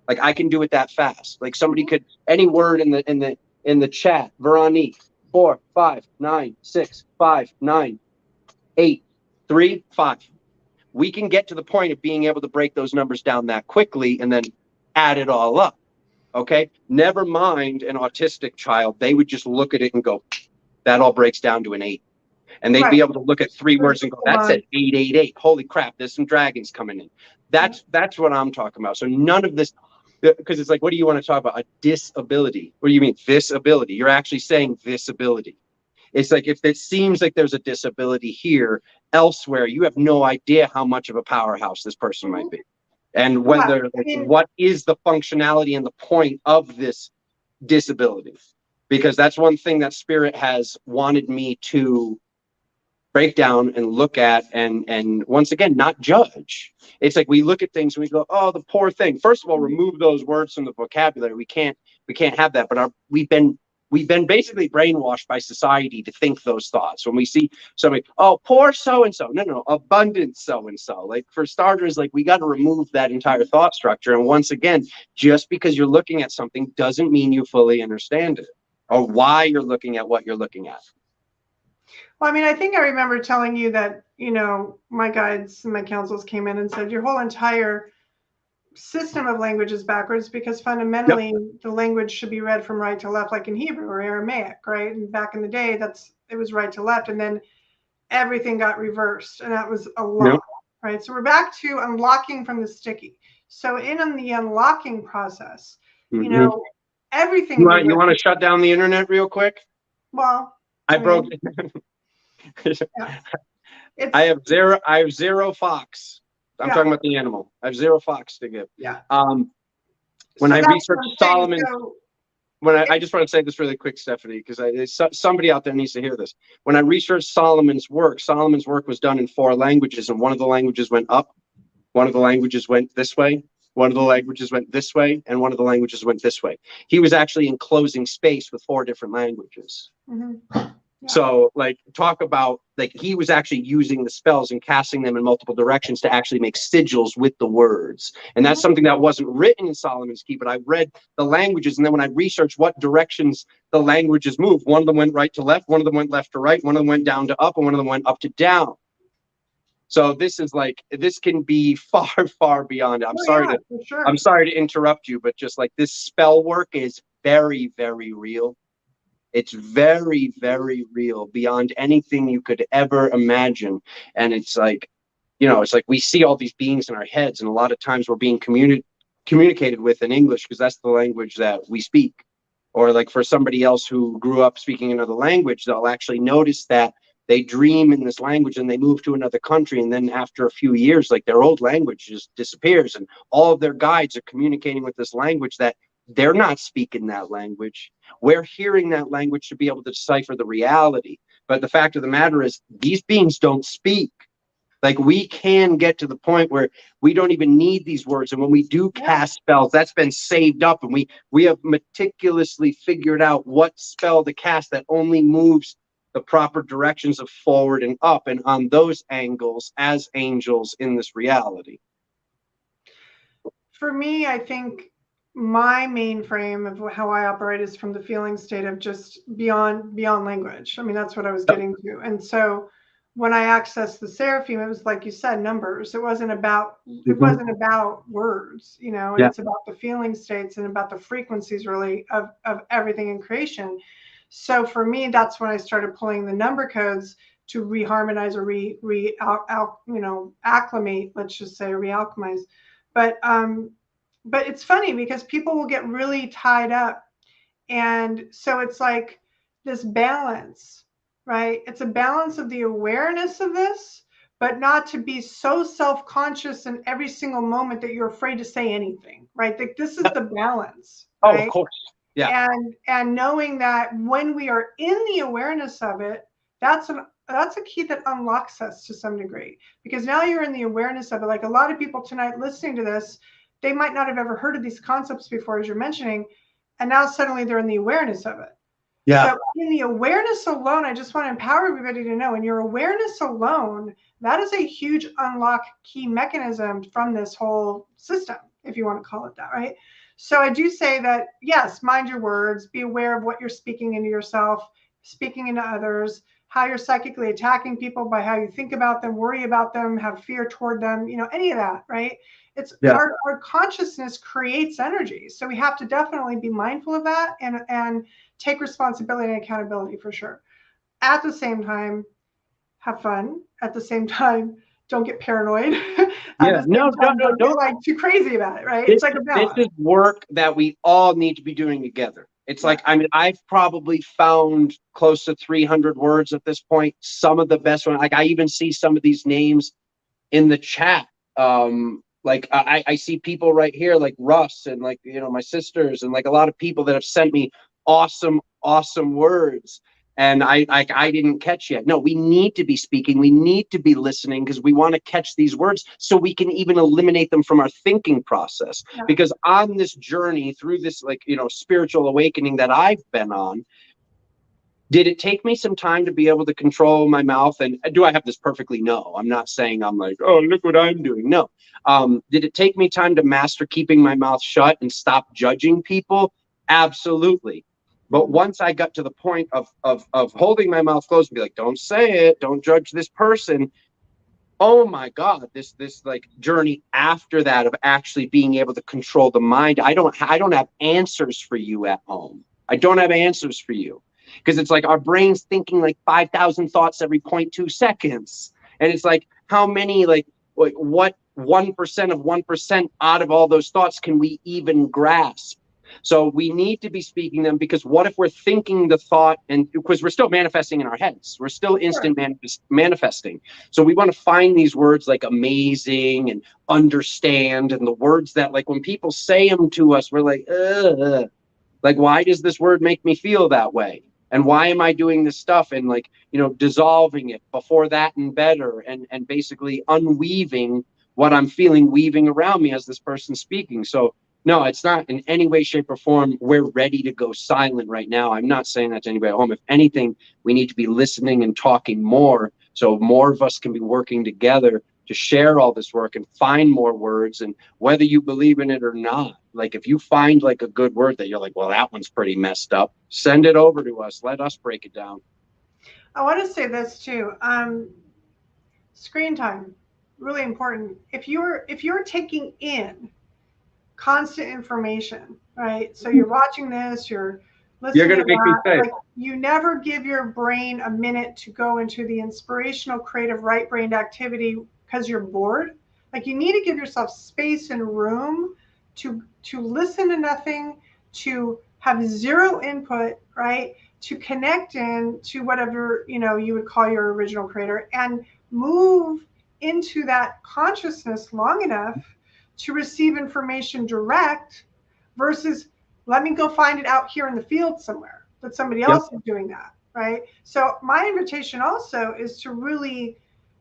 Like I can do it that fast. Like somebody could any word in the chat. Veronique 4 5 9 6 5 9 8 3 5. We can get to the point of being able to break those numbers down that quickly and then add it all up. Okay. Never mind an autistic child. They would just look at it and go, that all breaks down to an 8. And they'd be able to look at 3 words and go, that's an 888. Holy crap. There's some dragons coming in. That's what I'm talking about. So none of this, because it's like, what do you want to talk about? A disability. What do you mean? This ability. You're actually saying this ability. It's like if it seems like there's a disability here, elsewhere, you have no idea how much of a powerhouse this person might be. And whether what is the functionality and the point of this disability. Because that's one thing that Spirit has wanted me to break down and look at and once again, not judge. It's like we look at things and we go, oh, the poor thing. First of all, remove those words from the vocabulary. We can't have that. But we've been basically brainwashed by society to think those thoughts. When we see somebody, oh, poor so-and-so. No, abundant so-and-so. Like for starters, like we got to remove that entire thought structure. And once again, just because you're looking at something doesn't mean you fully understand it or why you're looking at what you're looking at. Well, I mean, I think I remember telling you that, you know, my guides and my counsels came in and said, your whole entire system of language is backwards because fundamentally the language should be read from right to left, like in Hebrew or Aramaic, right? And back in the day, it was right to left, and then everything got reversed, and that was a lot, right? So we're back to unlocking from the sticky. So in the unlocking process, you know, everything. You want to shut down the internet real quick? Well, I broke it. I have zero Fox. I'm talking about the animal. I have 0 Fox to give. Yeah. When So I that's what researched I'm saying. Solomon's, So, when I just want to say this really quick, Stephanie, because somebody out there needs to hear this. When I researched Solomon's work was done in 4 languages, and one of the languages went up, one of the languages went this way, one of the languages went this way, and one of the languages went this way. He was actually enclosing space with 4 different languages. mhm. Yeah. So, like, talk about, like, he was actually using the spells and casting them in multiple directions to actually make sigils with the words. And that's something that wasn't written in Solomon's Key, but I read the languages, and then when I researched what directions the languages move, one of them went right to left, one of them went left to right, one of them went down to up, and one of them went up to down. So this is like, this can be far, far beyond. I'm sorry to interrupt you, but just like, this spell work is very, very real. It's very, very real, beyond anything you could ever imagine. And it's like, you know, it's like we see all these beings in our heads, and a lot of times we're being communicated with in English because that's the language that we speak. Or like for somebody else who grew up speaking another language, they'll actually notice that they dream in this language and they move to another country, and then after a few years, like, their old language just disappears, and all of their guides are communicating with this language that they're not speaking that language. We're hearing that language to be able to decipher the reality. But the fact of the matter is, these beings don't speak. Like, we can get to the point where we don't even need these words. And when we do cast spells, that's been saved up, and we have meticulously figured out what spell to cast that only moves the proper directions of forward and up, and on those angles as angels in this reality. For me, I think my main frame of how I operate is from the feeling state of just beyond language. I mean, that's what I was getting to. And so when I accessed the Seraphim, it was like you said, numbers. It wasn't about words, you know, and it's about the feeling states and about the frequencies really of everything in creation. So for me, that's when I started pulling the number codes to reharmonize or acclimate, let's just say, realchemize. But it's funny because people will get really tied up. And so it's like this balance, right? It's a balance of the awareness of this, but not to be so self-conscious in every single moment that you're afraid to say anything, right? Like, this is the balance. Right? Oh, of course. Yeah. And knowing that when we are in the awareness of it, that's a key that unlocks us to some degree, because now you're in the awareness of it. Like, a lot of people tonight listening to this, they might not have ever heard of these concepts before, as you're mentioning, and now suddenly they're in the awareness of it. Yeah. So in the awareness alone, I just want to empower everybody to know, in your awareness alone, that is a huge unlock key mechanism from this whole system, if you want to call it that, right? So I do say that, yes, mind your words, be aware of what you're speaking into yourself, speaking into others, how you're psychically attacking people by how you think about them, worry about them, have fear toward them, you know, any of that, right? It's our consciousness creates energy. So we have to definitely be mindful of that and take responsibility and accountability for sure. At the same time, have fun. At the same time, don't get paranoid. Don't get like too crazy about it, right? It's like a balance. This is work that we all need to be doing together. It's like, I mean, I've probably found close to 300 words at this point. Some of the best ones, like, I even see some of these names in the chat. Like, I see people right here, like Russ and, like, you know, my sisters, and like a lot of people that have sent me awesome words. And I didn't catch yet. No, we need to be speaking. We need to be listening, because we want to catch these words so we can even eliminate them from our thinking process. Yeah. Because on this journey through this, like, you know, spiritual awakening that I've been on, did it take me some time to be able to control my mouth? And do I have this perfectly? No, I'm not saying I'm like, oh, look what I'm doing. No. Did it take me time to master keeping my mouth shut and stop judging people? Absolutely. But once I got to the point of holding my mouth closed and be like, don't say it, don't judge this person. Oh my God, this like journey after that of actually being able to control the mind. I don't have answers for you at home. I don't have answers for you, because it's like our brain's thinking like 5,000 thoughts every 0.2 seconds. And it's like, how many, like what 1% of 1% out of all those thoughts can we even grasp? So we need to be speaking them, because what if we're thinking the thought, and because we're still manifesting in our heads, we're still instant manifesting. So we want to find these words like amazing and understand, and the words that, like, when people say them to us, we're like, ugh. Like, why does this word make me feel that way? And why am I doing this stuff? And, like, you know, dissolving it before that and better, and basically unweaving what I'm feeling, weaving around me as this person's speaking. So no, it's not in any way, shape, or form we're ready to go silent right now. I'm not saying that to anybody at home. If anything, we need to be listening and talking more, so more of us can be working together to share all this work and find more words. And whether you believe in it or not, like, if you find like a good word that you're like, well, that one's pretty messed up, send it over to us. Let us break it down. I want to say this too. Screen time, really important. If you're taking in constant information, right? So you're watching this, you're listening. You're gonna make me say, like, you never give your brain a minute to go into the inspirational, creative, right-brained activity because you're bored. Like, you need to give yourself space and room to listen to nothing, to have zero input, right? To connect in to whatever, you know, you would call your original creator, and move into that consciousness long enough to receive information direct, versus let me go find it out here in the field somewhere that somebody else is doing that, right? So my invitation also is to really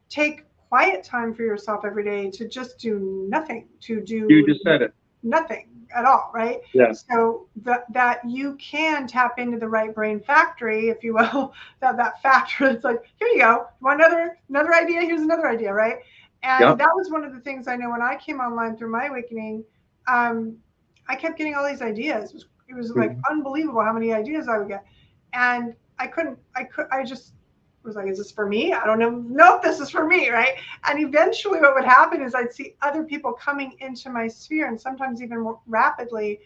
take quiet time for yourself every day, to just do nothing, to do, you just said it, nothing at all, right? Yes. So that you can tap into the right brain factory, if you will, that factor. It's like, here you go, want another idea, here's another idea, right? And that was one of the things I know when I came online through my awakening. I kept getting all these ideas. It was like unbelievable how many ideas I would get, and I just was like, is this for me? I don't know if this is for me, right? And eventually what would happen is I'd see other people coming into my sphere, and sometimes even more rapidly,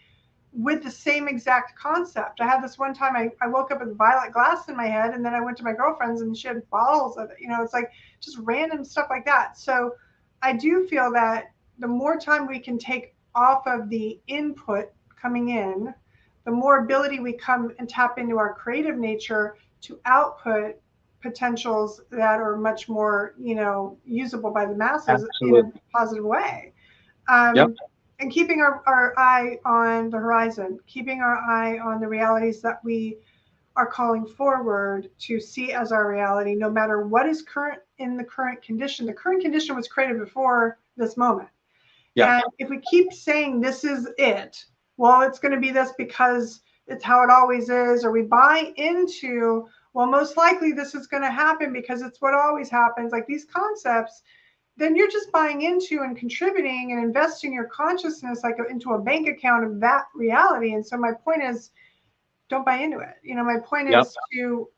with the same exact concept. I had this one time, I woke up with violet glass in my head, and then I went to my girlfriend's and she had bottles of it. You know, it's like just random stuff like that. So I do feel that the more time we can take off of the input coming in, the more ability we come and tap into our creative nature to output potentials that are much more, you know, usable by the masses. Absolutely. In a positive way. And keeping our eye on the horizon, keeping our eye on the realities that we are calling forward to see as our reality, no matter what is current in the current condition. The current condition was created before this moment. And if we keep saying this is it, well, it's going to be this because it's how it always is, or we buy into, well, most likely this is going to happen because it's what always happens, like these concepts, then you're just buying into and contributing and investing your consciousness like into a bank account of that reality. And so my point is, don't buy into it. You know, my point is to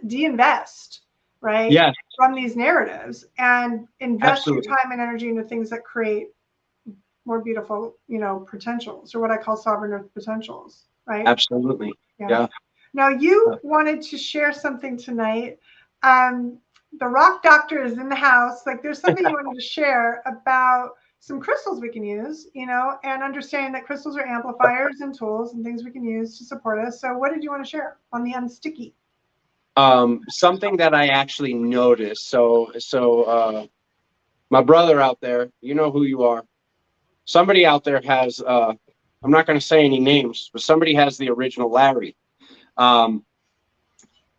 de-invest, right? From these narratives, and invest your time and energy into things that create more beautiful, you know, potentials, or what I call sovereign earth potentials, right? Absolutely. Now you wanted to share something tonight. The rock doctor is in the house. Like, there's something you wanted to share about some crystals we can use, you know, and understanding that crystals are amplifiers and tools and things we can use to support us. So what did you want to share on the unsticky? Something that I actually noticed. So my brother out there, you know who you are. Somebody out there has, I'm not going to say any names, but somebody has the original Larry.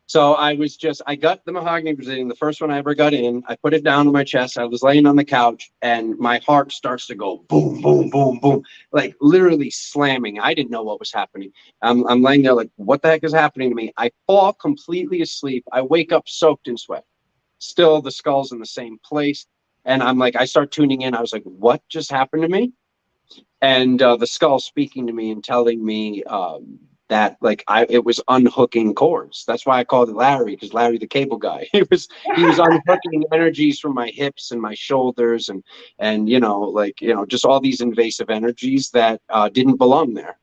So I got the mahogany Brazilian, the first one I ever got in. I put it down on my chest. I was laying on the couch, and my heart starts to go boom, boom, boom, boom, like literally slamming. I didn't know what was happening. I'm laying there like, what the heck is happening to me? I fall completely asleep. I wake up soaked in sweat. Still, the skull's in the same place. And I'm like, I start tuning in. I was like, what just happened to me? And the skull speaking to me and telling me that, like, it was unhooking cords. That's why I called it Larry, because Larry the cable guy. He was unhooking energies from my hips and my shoulders, and you know, like, you know, just all these invasive energies that didn't belong there.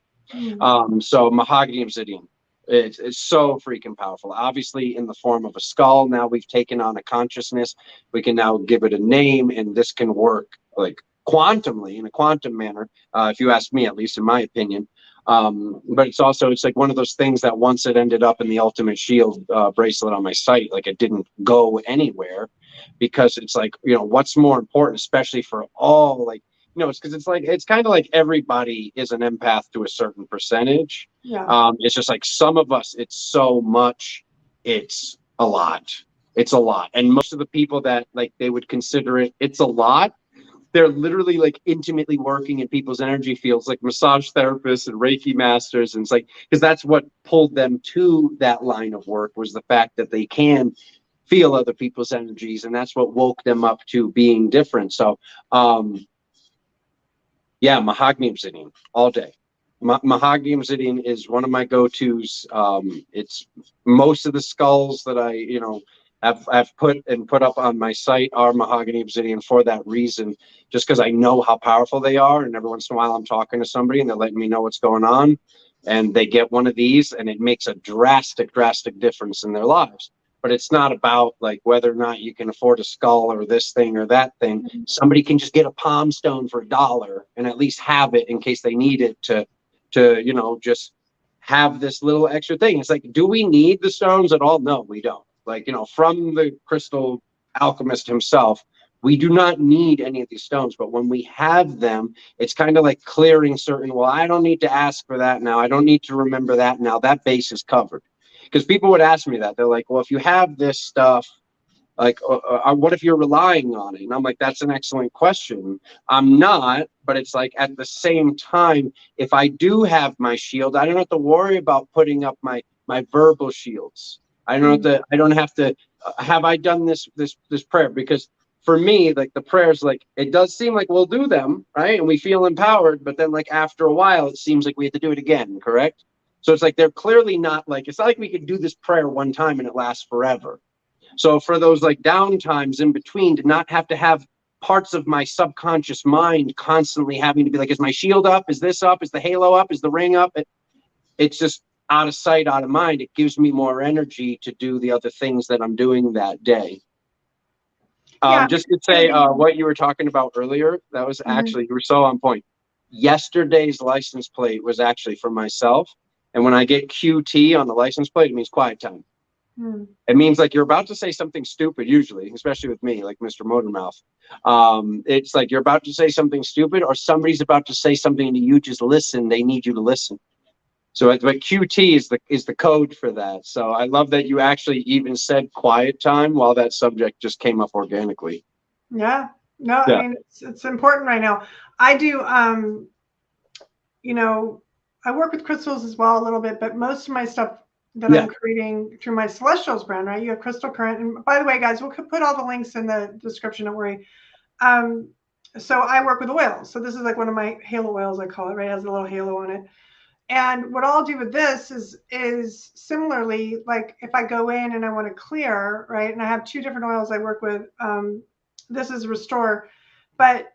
So mahogany obsidian, it's so freaking powerful. Obviously, in the form of a skull, now we've taken on a consciousness. We can now give it a name, and this can work like quantumly, in a quantum manner, if you ask me, at least in my opinion. But it's also, it's like one of those things that once it ended up in the Ultimate Shield bracelet on my site, like it didn't go anywhere, because it's like, you know, what's more important, especially for all, like, you know, it's because it's like, it's kind of like everybody is an empath to a certain percentage. Yeah. It's just like some of us, it's so much, it's a lot. It's a lot. And most of the people that like they would consider it's a lot, they're literally like intimately working in people's energy fields, like massage therapists and Reiki masters. And it's like, because that's what pulled them to that line of work, was the fact that they can feel other people's energies. And that's what woke them up to being different. So, yeah, mahogany obsidian all day. Mahogany obsidian is one of my go-tos. It's most of the skulls that I, you know, I've put up on my site are mahogany obsidian for that reason, just because I know how powerful they are. And every once in a while I'm talking to somebody and they're letting me know what's going on, and they get one of these and it makes a drastic difference in their lives. But it's not about like whether or not you can afford a skull or this thing or that thing. Somebody can just get a palm stone for $1 and at least have it in case they need it to you know, just have this little extra thing. It's like, do we need the stones at all? No, we don't. Like, you know, from the crystal alchemist himself, we do not need any of these stones. But when we have them, it's kind of like clearing certain, well, I don't need to ask for that now. I don't need to remember that now. That base is covered. Because people would ask me that. They're like, well, if you have this stuff, like, what if you're relying on it? And I'm like, that's an excellent question. I'm not, but it's like at the same time, if I do have my shield, I don't have to worry about putting up my verbal shields. I don't have to have I done this prayer? Because for me, like the prayers, like it does seem like we'll do them, right? And we feel empowered, but then like after a while, it seems like we have to do it again, correct? So it's like they're clearly not like, it's not like we could do this prayer one time and it lasts forever. So for those like down times in between, to not have to have parts of my subconscious mind constantly having to be like, is my shield up? Is this up? Is the halo up? Is the ring up? It's just out of sight, out of mind. It gives me more energy to do the other things that I'm doing that day. Yeah. Just to say what you were talking about earlier, that was actually, you were so on point. Yesterday's license plate was actually for myself. And when I get QT on the license plate, it means quiet time. It means like you're about to say something stupid, usually, especially with me, like Mr. Motormouth. It's like you're about to say something stupid, or somebody's about to say something and you just listen. They need you to listen. So but QT is the code for that. So I love that you actually even said quiet time while that subject just came up organically. Yeah. No, yeah. I mean, it's important right now. I do, you know, I work with crystals as well a little bit, but most of my stuff that I'm creating through my Celestials brand, right? You have Crystal Current. And by the way, guys, we'll put all the links in the description, don't worry. So I work with oils. So this is like one of my halo oils, I call it, right? It has a little halo on it. And what I'll do with this is similarly, like if I go in and I want to clear, right? And I have 2 different oils I work with. This is Restore. But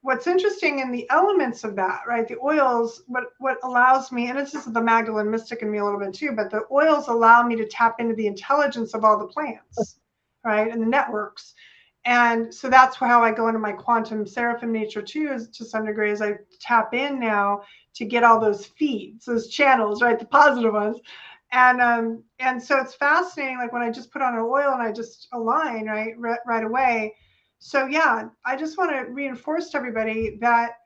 what's interesting in the elements of that, right? The oils, what allows me, and this is the Magdalene mystic in me a little bit too, but the oils allow me to tap into the intelligence of all the plants, right? And the networks. And so that's how I go into my quantum seraphim nature too, is to some degree, as I tap in now to get all those feeds, those channels, right? The positive ones. And so it's fascinating, like when I just put on an oil and I just align right away. So yeah, I just want to reinforce to everybody that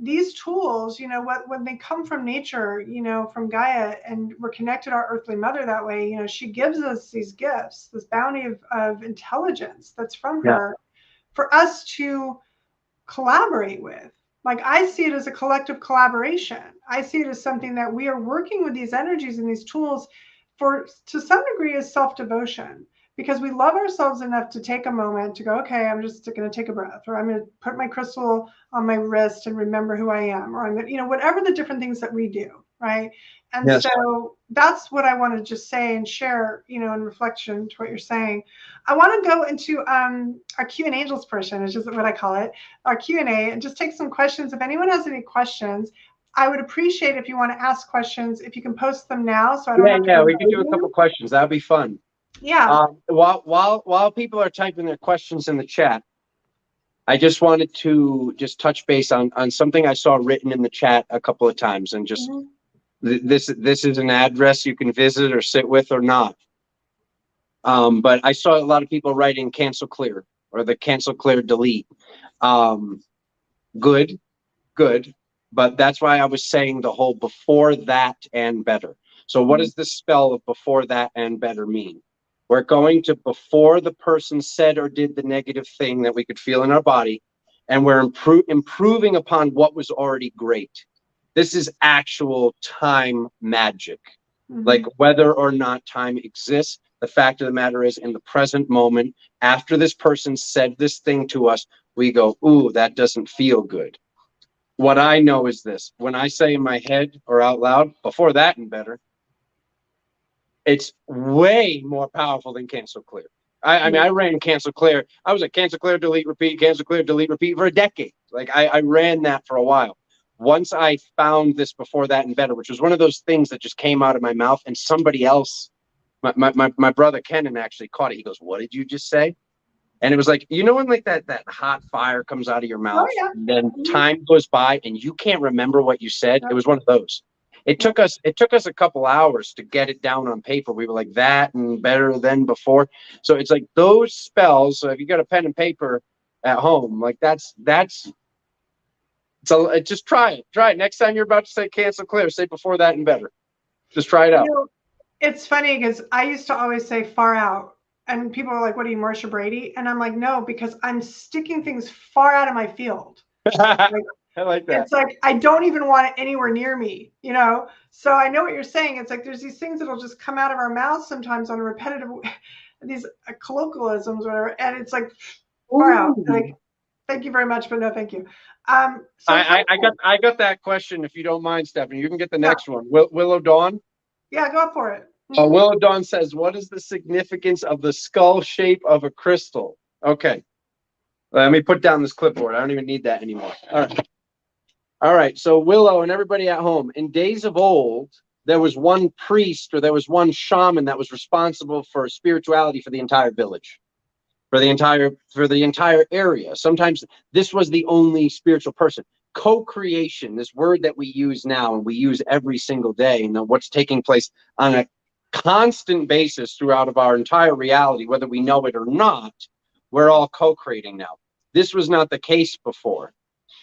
these tools, you know, when they come from nature, you know, from Gaia, and we're connected to our earthly mother that way, you know, she gives us these gifts, this bounty of intelligence that's from her for us to collaborate with. Like I see it as a collective collaboration. I see it as something that we are working with these energies and these tools for, to some degree, is self-devotion. Because we love ourselves enough to take a moment to go, okay, I'm just going to take a breath, or I'm going to put my crystal on my wrist and remember who I am, or I'm going to, you know, whatever the different things that we do, right? And so that's what I want to just say and share, you know, in reflection to what you're saying. I want to go into our Q&Angels portion, which is what I call it, our Q&A, and just take some questions. If anyone has any questions, I would appreciate if you want to ask questions, if you can post them now. So I don't have to we can do a couple questions. That'd be fun. Yeah. While people are typing their questions in the chat, I just wanted to just touch base on something I saw written in the chat a couple of times, and just This is an address you can visit or sit with or not. But I saw a lot of people writing cancel clear or the cancel clear delete. Good. But that's why I was saying the whole before that and better. So what does the spell of before that and better mean? We're going to before the person said or did the negative thing that we could feel in our body, and we're improving upon what was already great. This is actual time magic. Like whether or not time exists, the fact of the matter is in the present moment, after this person said this thing to us, we go, ooh, that doesn't feel good. What I know is this: when I say in my head or out loud, before that and better, it's way more powerful than cancel clear. I mean, I ran cancel clear. I was a cancel clear, delete, repeat, cancel clear, delete, repeat for a decade. Like I ran that for a while. Once I found this before that and better, which was one of those things that just came out of my mouth, and somebody else, my brother Kenan actually caught it. He goes, "What did you just say?" And it was like, you know, when like that hot fire comes out of your mouth, and then time goes by and you can't remember what you said. It was one of those. It took us a couple hours to get it down on paper. We were like that and better than before. So it's like those spells. So if you got a pen and paper at home, like so just try it. Try it. Next time you're about to say cancel clear, say before that and better. Just try it out. You know, it's funny because I used to always say far out. And people are like, what are you, Marsha Brady? And I'm like, no, because I'm sticking things far out of my field. I like that. It's like, I don't even want it anywhere near me, you know? So I know what you're saying. It's like, there's these things that'll just come out of our mouths sometimes on a repetitive, these colloquialisms, whatever. And it's like, far out. Like, thank you very much, but no, thank you. So I got that question. If you don't mind, Stephanie, you can get the next one. Willow Dawn. Yeah, go for it. Willow Dawn says, what is the significance of the skull shape of a crystal? Okay. Let me put down this clipboard. I don't even need that anymore. All right. So Willow and everybody at home, in days of old, there was one priest or there was one shaman that was responsible for spirituality for the entire village, for the entire area. Sometimes this was the only spiritual person. Co-creation, this word that we use now and we use every single day, and what's taking place on a constant basis throughout of our entire reality, whether we know it or not, we're all co-creating now. This was not the case before.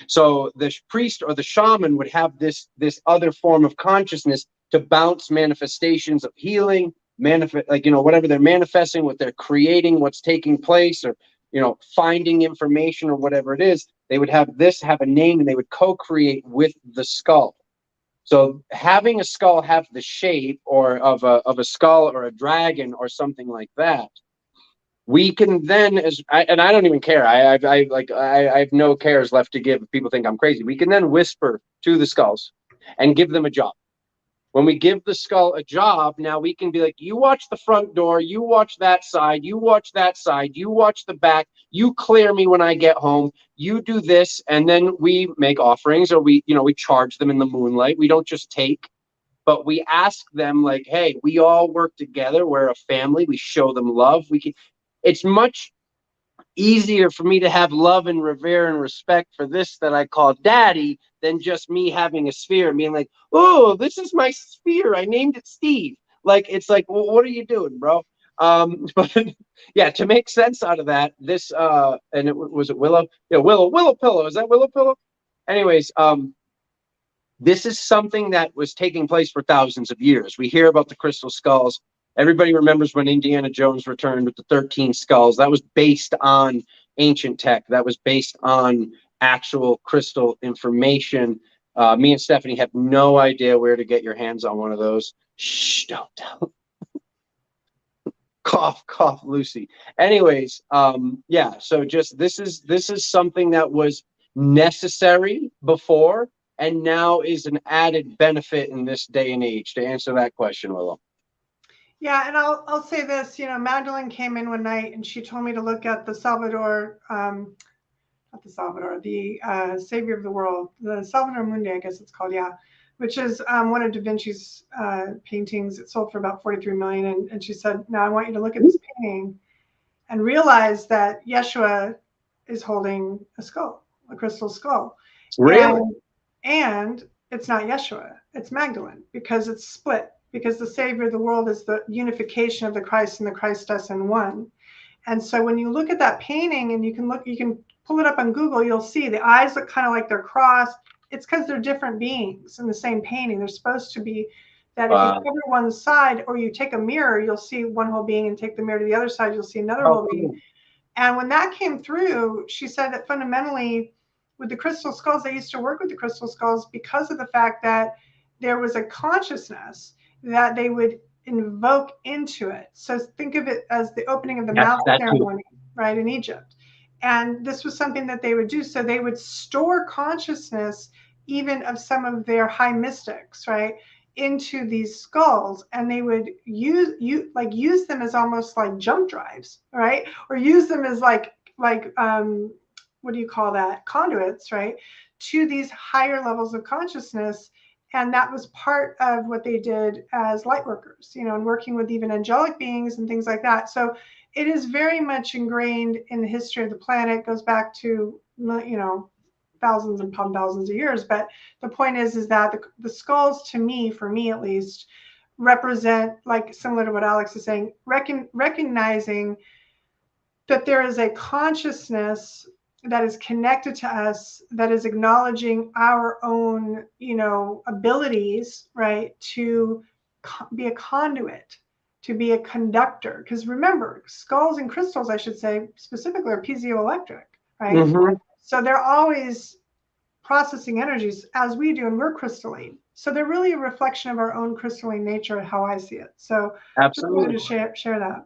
So the priest or the shaman would have this other form of consciousness to bounce manifestations of healing, like, you know, whatever they're manifesting, what they're creating, what's taking place, or, you know, finding information or whatever it is. They would have this have a name and they would co-create with the skull. So having a skull have the shape or of a skull or a dragon or something like that, we can then, and I don't even care. I have no cares left to give if people think I'm crazy. We can then whisper to the skulls and give them a job. When we give the skull a job, now we can be like, you watch the front door, you watch that side, you watch that side, you watch the back, you clear me when I get home, you do this, and then we make offerings, or we charge them in the moonlight. We don't just take, but we ask them like, hey, we all work together, we're a family, we show them love. It's much easier for me to have love and revere and respect for this that I call daddy than just me having a sphere and being like, oh, this is my sphere, I named it Steve. Like, it's like, well, what are you doing, bro? But yeah, to make sense out of that, this and was it Willow? Yeah, Willow Pillow. Is that Willow Pillow? Anyways, this is something that was taking place for thousands of years. We hear about the crystal skulls. Everybody remembers when Indiana Jones returned with the 13 skulls. That was based on ancient tech. That was based on actual crystal information. Me and Stephanie have no idea where to get your hands on one of those. Shh, don't tell. Cough, Lucy. Anyways, yeah, so just this is something that was necessary before and now is an added benefit in this day and age, to answer that question, Willow. Yeah, and I'll say this, you know, Magdalene came in one night and she told me to look at the Salvador, not the Salvador, the Savior of the World, the Salvador Mundi, I guess it's called, yeah, which is one of Da Vinci's paintings. It sold for about 43 million. And she said, now I want you to look at this painting and realize that Yeshua is holding a skull, a crystal skull. Really? And it's not Yeshua, it's Magdalene, because it's split, because the Savior of the world is the unification of the Christ and the Christus in one. And so when you look at that painting, and you can pull it up on Google, you'll see the eyes look kind of like they're crossed. It's because they're different beings in the same painting. They're supposed to be that if you cover one side, or you take a mirror, you'll see one whole being, and take the mirror to the other side, you'll see another whole being. And when that came through, she said that fundamentally with the crystal skulls, they used to work with the crystal skulls because of the fact that there was a consciousness that they would invoke into it. So think of it as the opening of the mouth ceremony, right, in Egypt. And this was something that they would do. So they would store consciousness even of some of their high mystics, right, into these skulls, and they would use them as almost like jump drives, right, or use them as like what do you call that, conduits, right, to these higher levels of consciousness. And that was part of what they did as light workers, you know, and working with even angelic beings and things like that. So it is very much ingrained in the history of the planet. It goes back to, you know, thousands and thousands of years. But the point is that the skulls, to me, for me at least, represent, like similar to what Alex is saying, recognizing that there is a consciousness that is connected to us, that is acknowledging our own, you know, abilities, right, to be a conduit, to be a conductor. Because remember, skulls and crystals, I should say specifically, are piezoelectric, right? Mm-hmm. So they're always processing energies as we do, and we're crystalline. So they're really a reflection of our own crystalline nature, how I see it. So absolutely, just wanted to share that.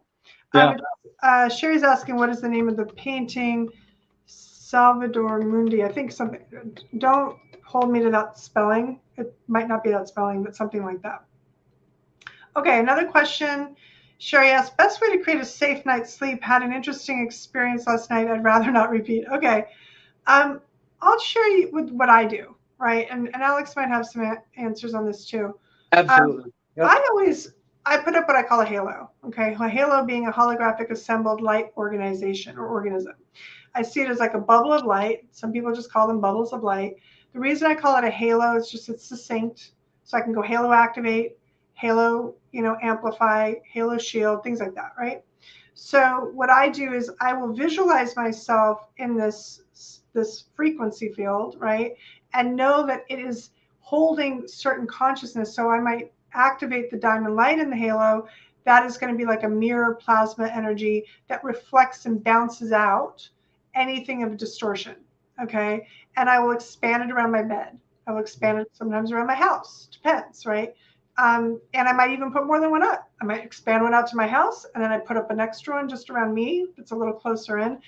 Yeah. Sherry's asking, what is the name of the painting? Salvador Mundi, I think something. Don't hold me to that spelling. It might not be that spelling, but something like that. Okay, another question. Sherry asked, best way to create a safe night's sleep. Had an interesting experience last night. I'd rather not repeat. Okay. I'll share you with what I do, right? And Alex might have some answers on this too. Absolutely. Yep. I put up what I call a halo, okay? A halo being a holographic assembled light organization or organism. I see it as like a bubble of light. Some people just call them bubbles of light. The reason I call it a halo is just it's succinct. So I can go halo activate, halo, you know, amplify, halo shield, things like that, right? So what I do is I will visualize myself in this frequency field, right? And know that it is holding certain consciousness. So I might activate the diamond light in the halo. That is going to be like a mirror plasma energy that reflects and bounces out anything of distortion, okay? And I will expand it around my bed. I will expand it sometimes around my house, depends, right? And I might even put more than one up. I might expand one out to my house, and then I put up an extra one just around me that's a little closer in.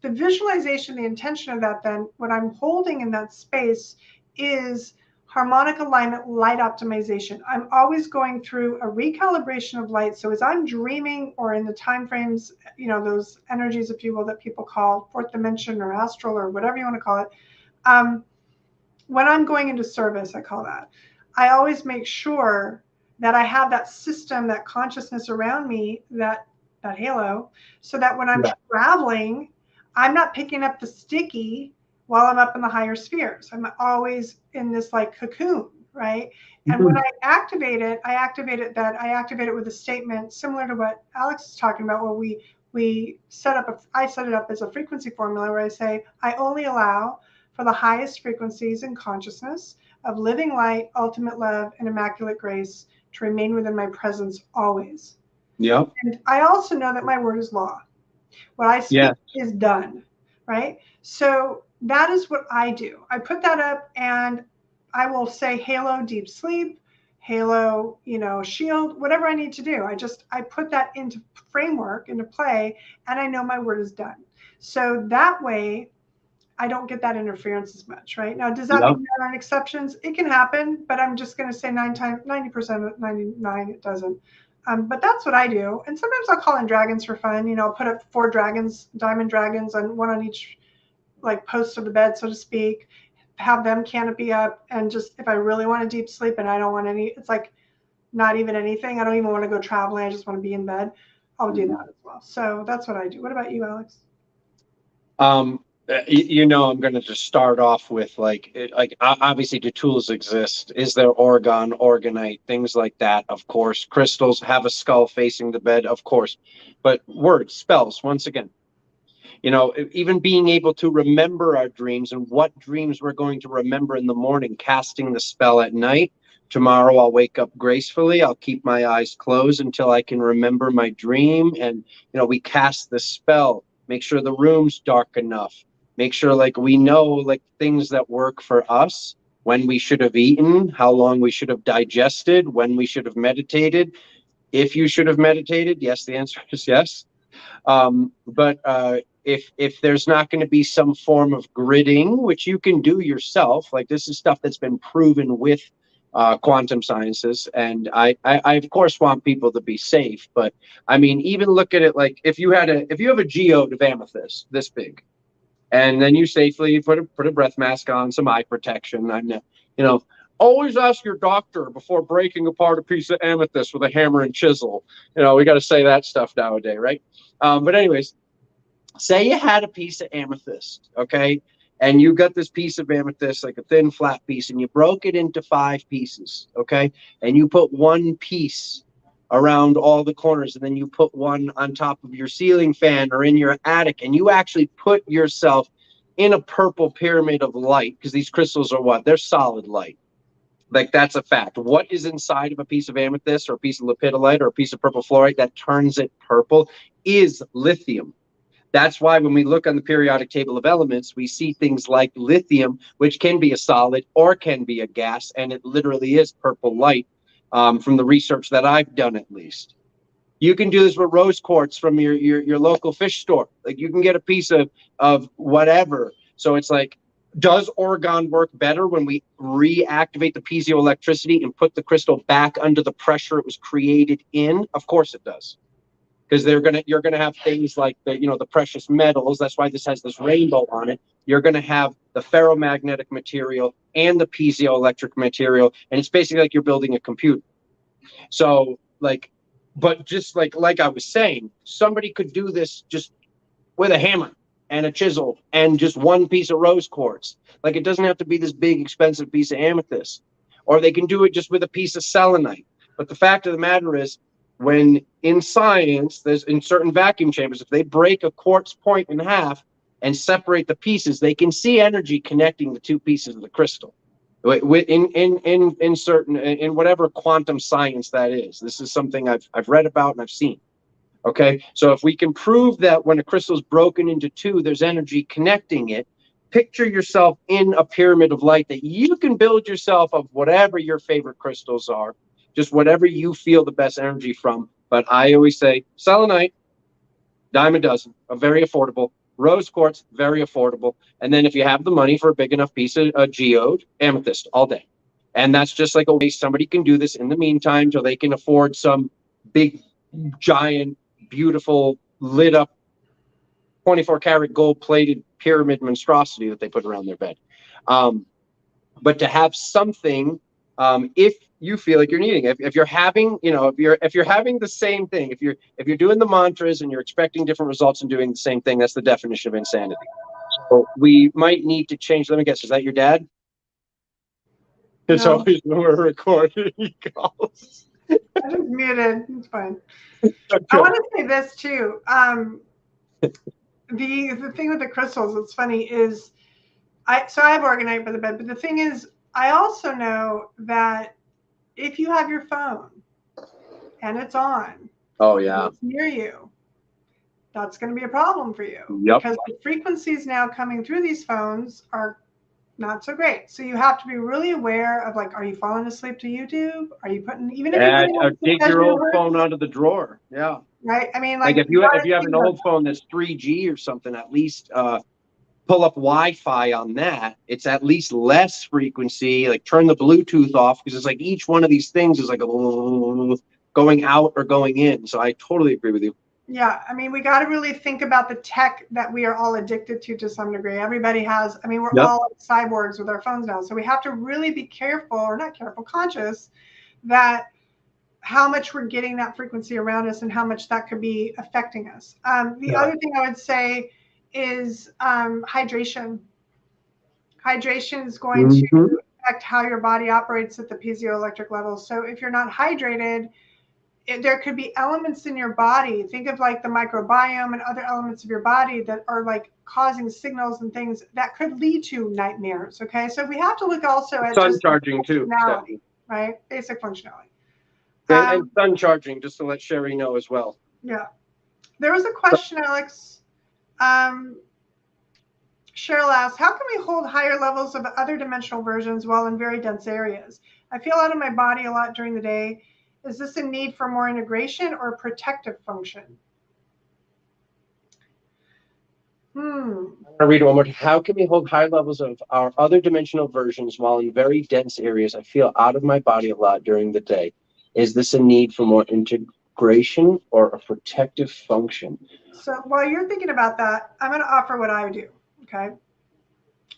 The visualization, the intention of that, then, what I'm holding in that space is harmonic alignment, light optimization. I'm always going through a recalibration of light. So as I'm dreaming, or in the time frames, you know, those energies, if you will, that people call fourth dimension or astral or whatever you want to call it, when I'm going into service, I call that, I always make sure that I have that system, that consciousness around me, that halo, so that when I'm traveling, I'm not picking up the sticky while I'm up in the higher spheres. I'm always in this like cocoon, right? And when I activate it with a statement similar to what Alex is talking about, where I set it up as a frequency formula where I say, I only allow for the highest frequencies in consciousness of living light, ultimate love, and immaculate grace to remain within my presence always. Yeah. And I also know that my word is law. What I speak is done, right? So that is what I do. I put that up, and I will say halo deep sleep, halo, you know, shield, whatever I need to do. I put that into framework, into play, and I know my word is done. So that way I don't get that interference as much, right? Now, does that mean there aren't exceptions? It can happen, but I'm just going to say 90%, 99, it doesn't. But that's what I do. And sometimes I'll call in dragons for fun. You know, I'll put up 4 dragons, diamond dragons, and one on each like post of the bed, so to speak, have them canopy up. And just, if I really want a deep sleep and I don't want any, it's like not even anything. I don't even want to go traveling. I just want to be in bed. I'll do that as well. So that's what I do. What about you, Alex? You know, I'm going to just start off with obviously the tools exist. Is there orgon, organite, things like that? Of course. Crystals have a skull facing the bed, of course. But words, spells, once again. You know, even being able to remember our dreams and what dreams we're going to remember in the morning, casting the spell at night. Tomorrow I'll wake up gracefully. I'll keep my eyes closed until I can remember my dream. And, you know, we cast the spell, make sure the room's dark enough. Make sure like we know like things that work for us, when we should have eaten, how long we should have digested, when we should have meditated. If you should have meditated, yes, the answer is yes. But if there's not going to be some form of gridding, which you can do yourself, like this is stuff that's been proven with quantum sciences, and I of course want people to be safe, but I mean, even look at it like if you have a geode of amethyst this big, and then you safely put a breath mask on, some eye protection. Always ask your doctor before breaking apart a piece of amethyst with a hammer and chisel. You know, we got to say that stuff nowadays, right? But anyways, say you had a piece of amethyst, okay? And you got this piece of amethyst, like a thin, flat piece, and you broke it into 5 pieces, okay? And you put one piece around all the corners, and then you put one on top of your ceiling fan or in your attic, and you actually put yourself in a purple pyramid of light, because these crystals are what? They're solid light. Like, that's a fact. What is inside of a piece of amethyst or a piece of lepidolite or a piece of purple fluorite that turns it purple is lithium. That's why when we look on the periodic table of elements, we see things like lithium, which can be a solid or can be a gas, and it literally is purple light, from the research that I've done at least. You can do this with rose quartz from your local fish store. Like, you can get a piece of whatever. So it's like, does orgone work better when we reactivate the piezoelectricity and put the crystal back under the pressure it was created in? Of course it does. Because you're gonna have things like the precious metals. That's why this has this rainbow on it. You're gonna have the ferromagnetic material and the piezoelectric material, and it's basically like you're building a computer. So but just like I was saying, somebody could do this just with a hammer and a chisel and just one piece of rose quartz. Like, it doesn't have to be this big expensive piece of amethyst, or they can do it just with a piece of selenite. But the fact of the matter is, when in science, there's in certain vacuum chambers, if they break a quartz point in half and separate the pieces, they can see energy connecting the 2 pieces of the crystal. In whatever quantum science that is. This is something I've read about and I've seen. Okay, so if we can prove that when a crystal is broken into 2, there's energy connecting it, picture yourself in a pyramid of light that you can build yourself of whatever your favorite crystals are, just whatever you feel the best energy from. But I always say selenite, dime a dozen, very affordable. Rose quartz, very affordable. And then if you have the money for a big enough piece of geode, amethyst all day. And that's just like a way somebody can do this in the meantime till they can afford some big, giant, beautiful, lit up 24-karat gold-plated pyramid monstrosity that they put around their bed. But to have something, if you feel like you're needing it, if you're having, if you're having the same thing, if you're doing the mantras and you're expecting different results and doing the same thing, that's the definition of insanity. So we might need to change. Let me guess, is that your dad? It's No. always when we're recording, he calls. I just muted. It's fine. Okay. I want to say this too. The thing with the crystals, it's funny, is I have organite by the bed, but the thing is, I also know that if you have your phone and it's on, oh yeah, it's near you, that's going to be a problem for you. Yep. Because the frequencies now coming through these phones are not so great. So you have to be really aware of, like, are you falling asleep to YouTube? Are you putting, even if you dig your old phone out of the drawer? Yeah. Right. I mean, like if you have an old phone that's 3G or something, at least pull up Wi-Fi on that. It's at least less frequency. Like, turn the Bluetooth off, because it's like each one of these things is like a going out or going in. So I totally agree with you. Yeah, I mean, we got to really think about the tech that we are all addicted to some degree. Everybody has, I mean, we're all cyborgs with our phones now. So we have to really be careful, or not careful, conscious that how much we're getting that frequency around us and how much that could be affecting us. The other thing I would say is hydration. Hydration is going to affect how your body operates at the piezoelectric level. So if you're not hydrated, there could be elements in your body. Think of like the microbiome and other elements of your body that are like causing signals and things that could lead to nightmares. Okay, so we have to look also at sun just charging too, functionality, right? Basic functionality. And sun charging, just to let Sherry know as well. Yeah, there was a question, Alex. Cheryl asked, how can we hold higher levels of other dimensional versions while in very dense areas? I feel out of my body a lot during the day. Is this a need for more integration or a protective function? I'm going to read it one more time. How can we hold high levels of our other dimensional versions while in very dense areas? I feel out of my body a lot during the day. Is this a need for more integration or a protective function? So while you're thinking about that, I'm going to offer what I do, okay?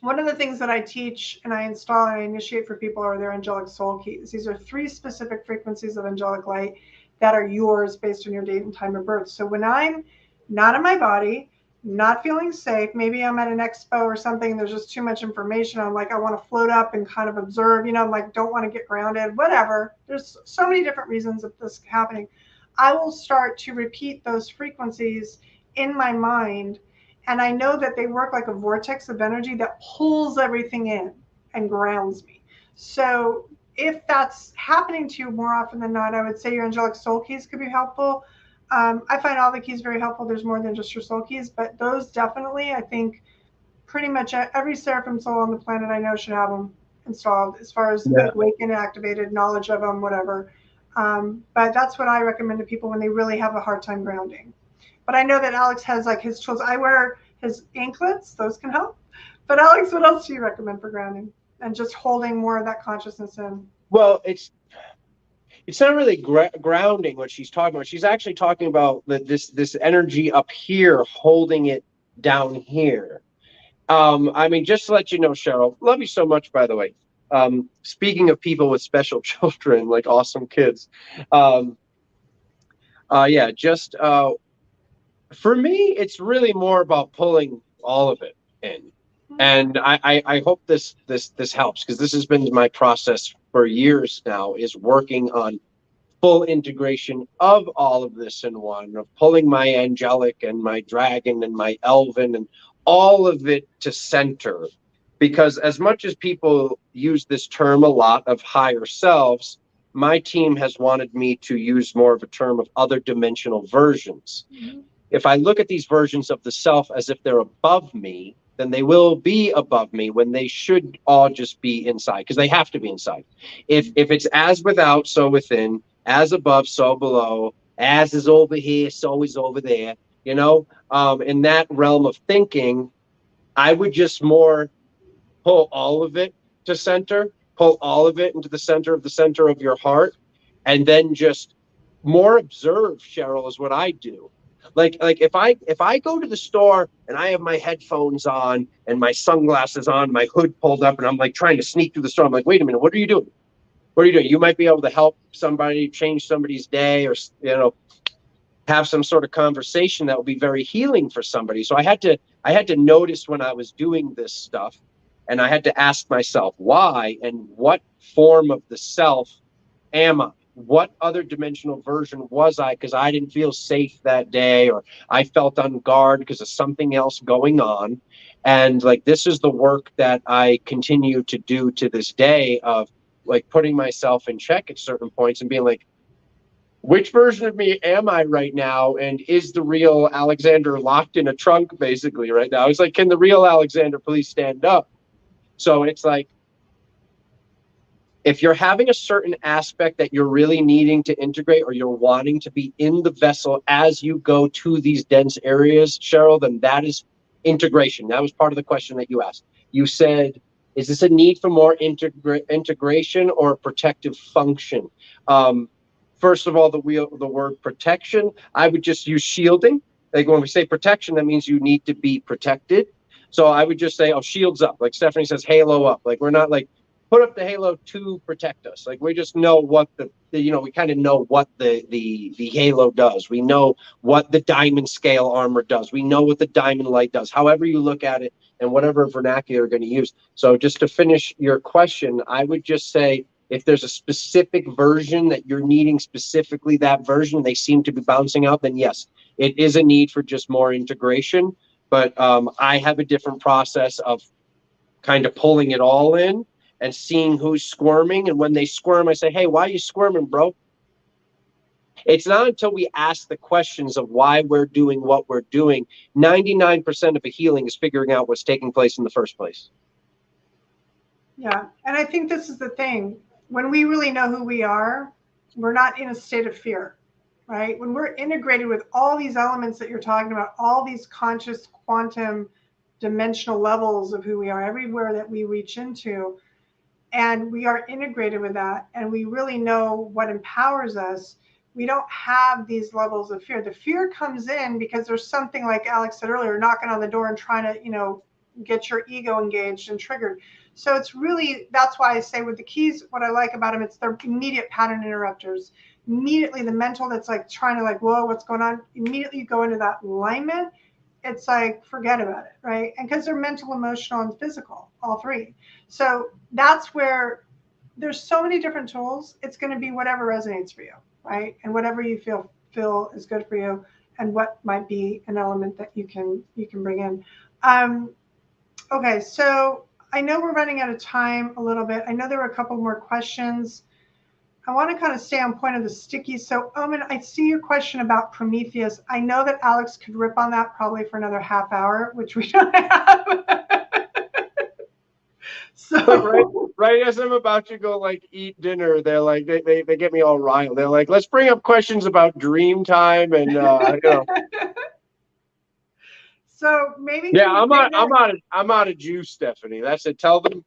One of the things that I teach and I install and I initiate for people are their angelic soul keys. These are 3 specific frequencies of angelic light that are yours based on your date and time of birth. So when I'm not in my body, not feeling safe, maybe I'm at an expo or something, there's just too much information. I'm like, I want to float up and kind of observe, you know, I'm like, don't want to get grounded, whatever. There's so many different reasons of this happening. I will start to repeat those frequencies in my mind. And I know that they work like a vortex of energy that pulls everything in and grounds me. So if that's happening to you more often than not, I would say your angelic soul keys could be helpful. I find all the keys very helpful. There's more than just your soul keys, but those definitely, I think pretty much every Seraphim soul on the planet I know should have them installed as far as awakened, activated, knowledge of them, whatever. But that's what I recommend to people when they really have a hard time grounding. But I know that Alex has like his tools. I wear his anklets. Those can help. But Alex, what else do you recommend for grounding and just holding more of that consciousness in? Well, it's not really grounding what she's talking about. She's actually talking about this energy up here, holding it down here. I mean, just to let you know, Cheryl, love you so much, by the way. Speaking of people with special children, like awesome kids. For me, it's really more about pulling all of it in. And I hope this helps, because this has been my process for years now, is working on full integration of all of this in one, of pulling my angelic and my dragon and my elven and all of it to center. Because as much as people use this term a lot of higher selves, my team has wanted me to use more of a term of other dimensional versions. If I look at these versions of the self as if they're above me, then they will be above me when they should all just be inside, because they have to be inside. If it's as without, so within, as above, so below, as is over here, so is over there, you know, in that realm of thinking, I would just more pull all of it to center, pull all of it into the center of your heart, and then just more observe, Cheryl, is what I do. Like if I go to the store and I have my headphones on and my sunglasses on, my hood pulled up, and I'm like trying to sneak through the store, I'm like, wait a minute, what are you doing? What are you doing? You might be able to help somebody, change somebody's day, or, you know, have some sort of conversation that will be very healing for somebody. So I had to notice when I was doing this stuff, and I had to ask myself why, and what form of the self am I? What other dimensional version was I? Because I didn't feel safe that day, or I felt on guard because of something else going on. And like, this is the work that I continue to do to this day, of like putting myself in check at certain points and being like, which version of me am I right now? And is the real Alexander locked in a trunk basically right now? It's like, can the real Alexander please stand up? So it's like, if you're having a certain aspect that you're really needing to integrate, or you're wanting to be in the vessel as you go to these dense areas, Cheryl, then that is integration. That was part of the question that you asked. You said, is this a need for more integration or a protective function? First of all, the word protection, I would just use shielding. Like when we say protection, that means you need to be protected. So I would just say, oh, shields up. Like Stephanie says, halo up. Like we're not like put up the halo to protect us. Like we just know what we kind of know what the halo does. We know what the diamond scale armor does. We know what the diamond light does. However you look at it and whatever vernacular you're going to use. So just to finish your question, I would just say if there's a specific version that you're needing specifically that version, they seem to be bouncing out, then yes, it is a need for just more integration. But I have a different process of kind of pulling it all in and seeing who's squirming. And when they squirm, I say, hey, why are you squirming, bro? It's not until we ask the questions of why we're doing what we're doing. 99% of a healing is figuring out what's taking place in the first place. Yeah. And I think this is the thing. When we really know who we are, we're not in a state of fear, right? When we're integrated with all these elements that you're talking about, all these conscious quantum dimensional levels of who we are everywhere that we reach into, and we are integrated with that, and we really know what empowers us, we don't have these levels of fear. The fear comes in because there's something, like Alex said earlier, knocking on the door and trying to, get your ego engaged and triggered. So it's really, that's why I say with the keys, what I like about them, it's their immediate pattern interrupters. Immediately the mental that's like trying to like, whoa, what's going on? Immediately you go into that alignment. It's like, forget about it, right? And because they're mental, emotional, and physical, all three. So that's where there's so many different tools. It's going to be whatever resonates for you, right? And whatever you feel is good for you, and what might be an element that you can bring in. Okay, so I know we're running out of time a little bit. I know there were a couple more questions. I want to kind of stay on point of the sticky. So, Omen, I see your question about Prometheus. I know that Alex could rip on that probably for another half hour, which we don't have. So right as I'm about to go like eat dinner, they're like they get me all riled. They're like, let's bring up questions about dream time and So maybe Yeah, I'm out of juice, Stephanie. That's it. Tell them.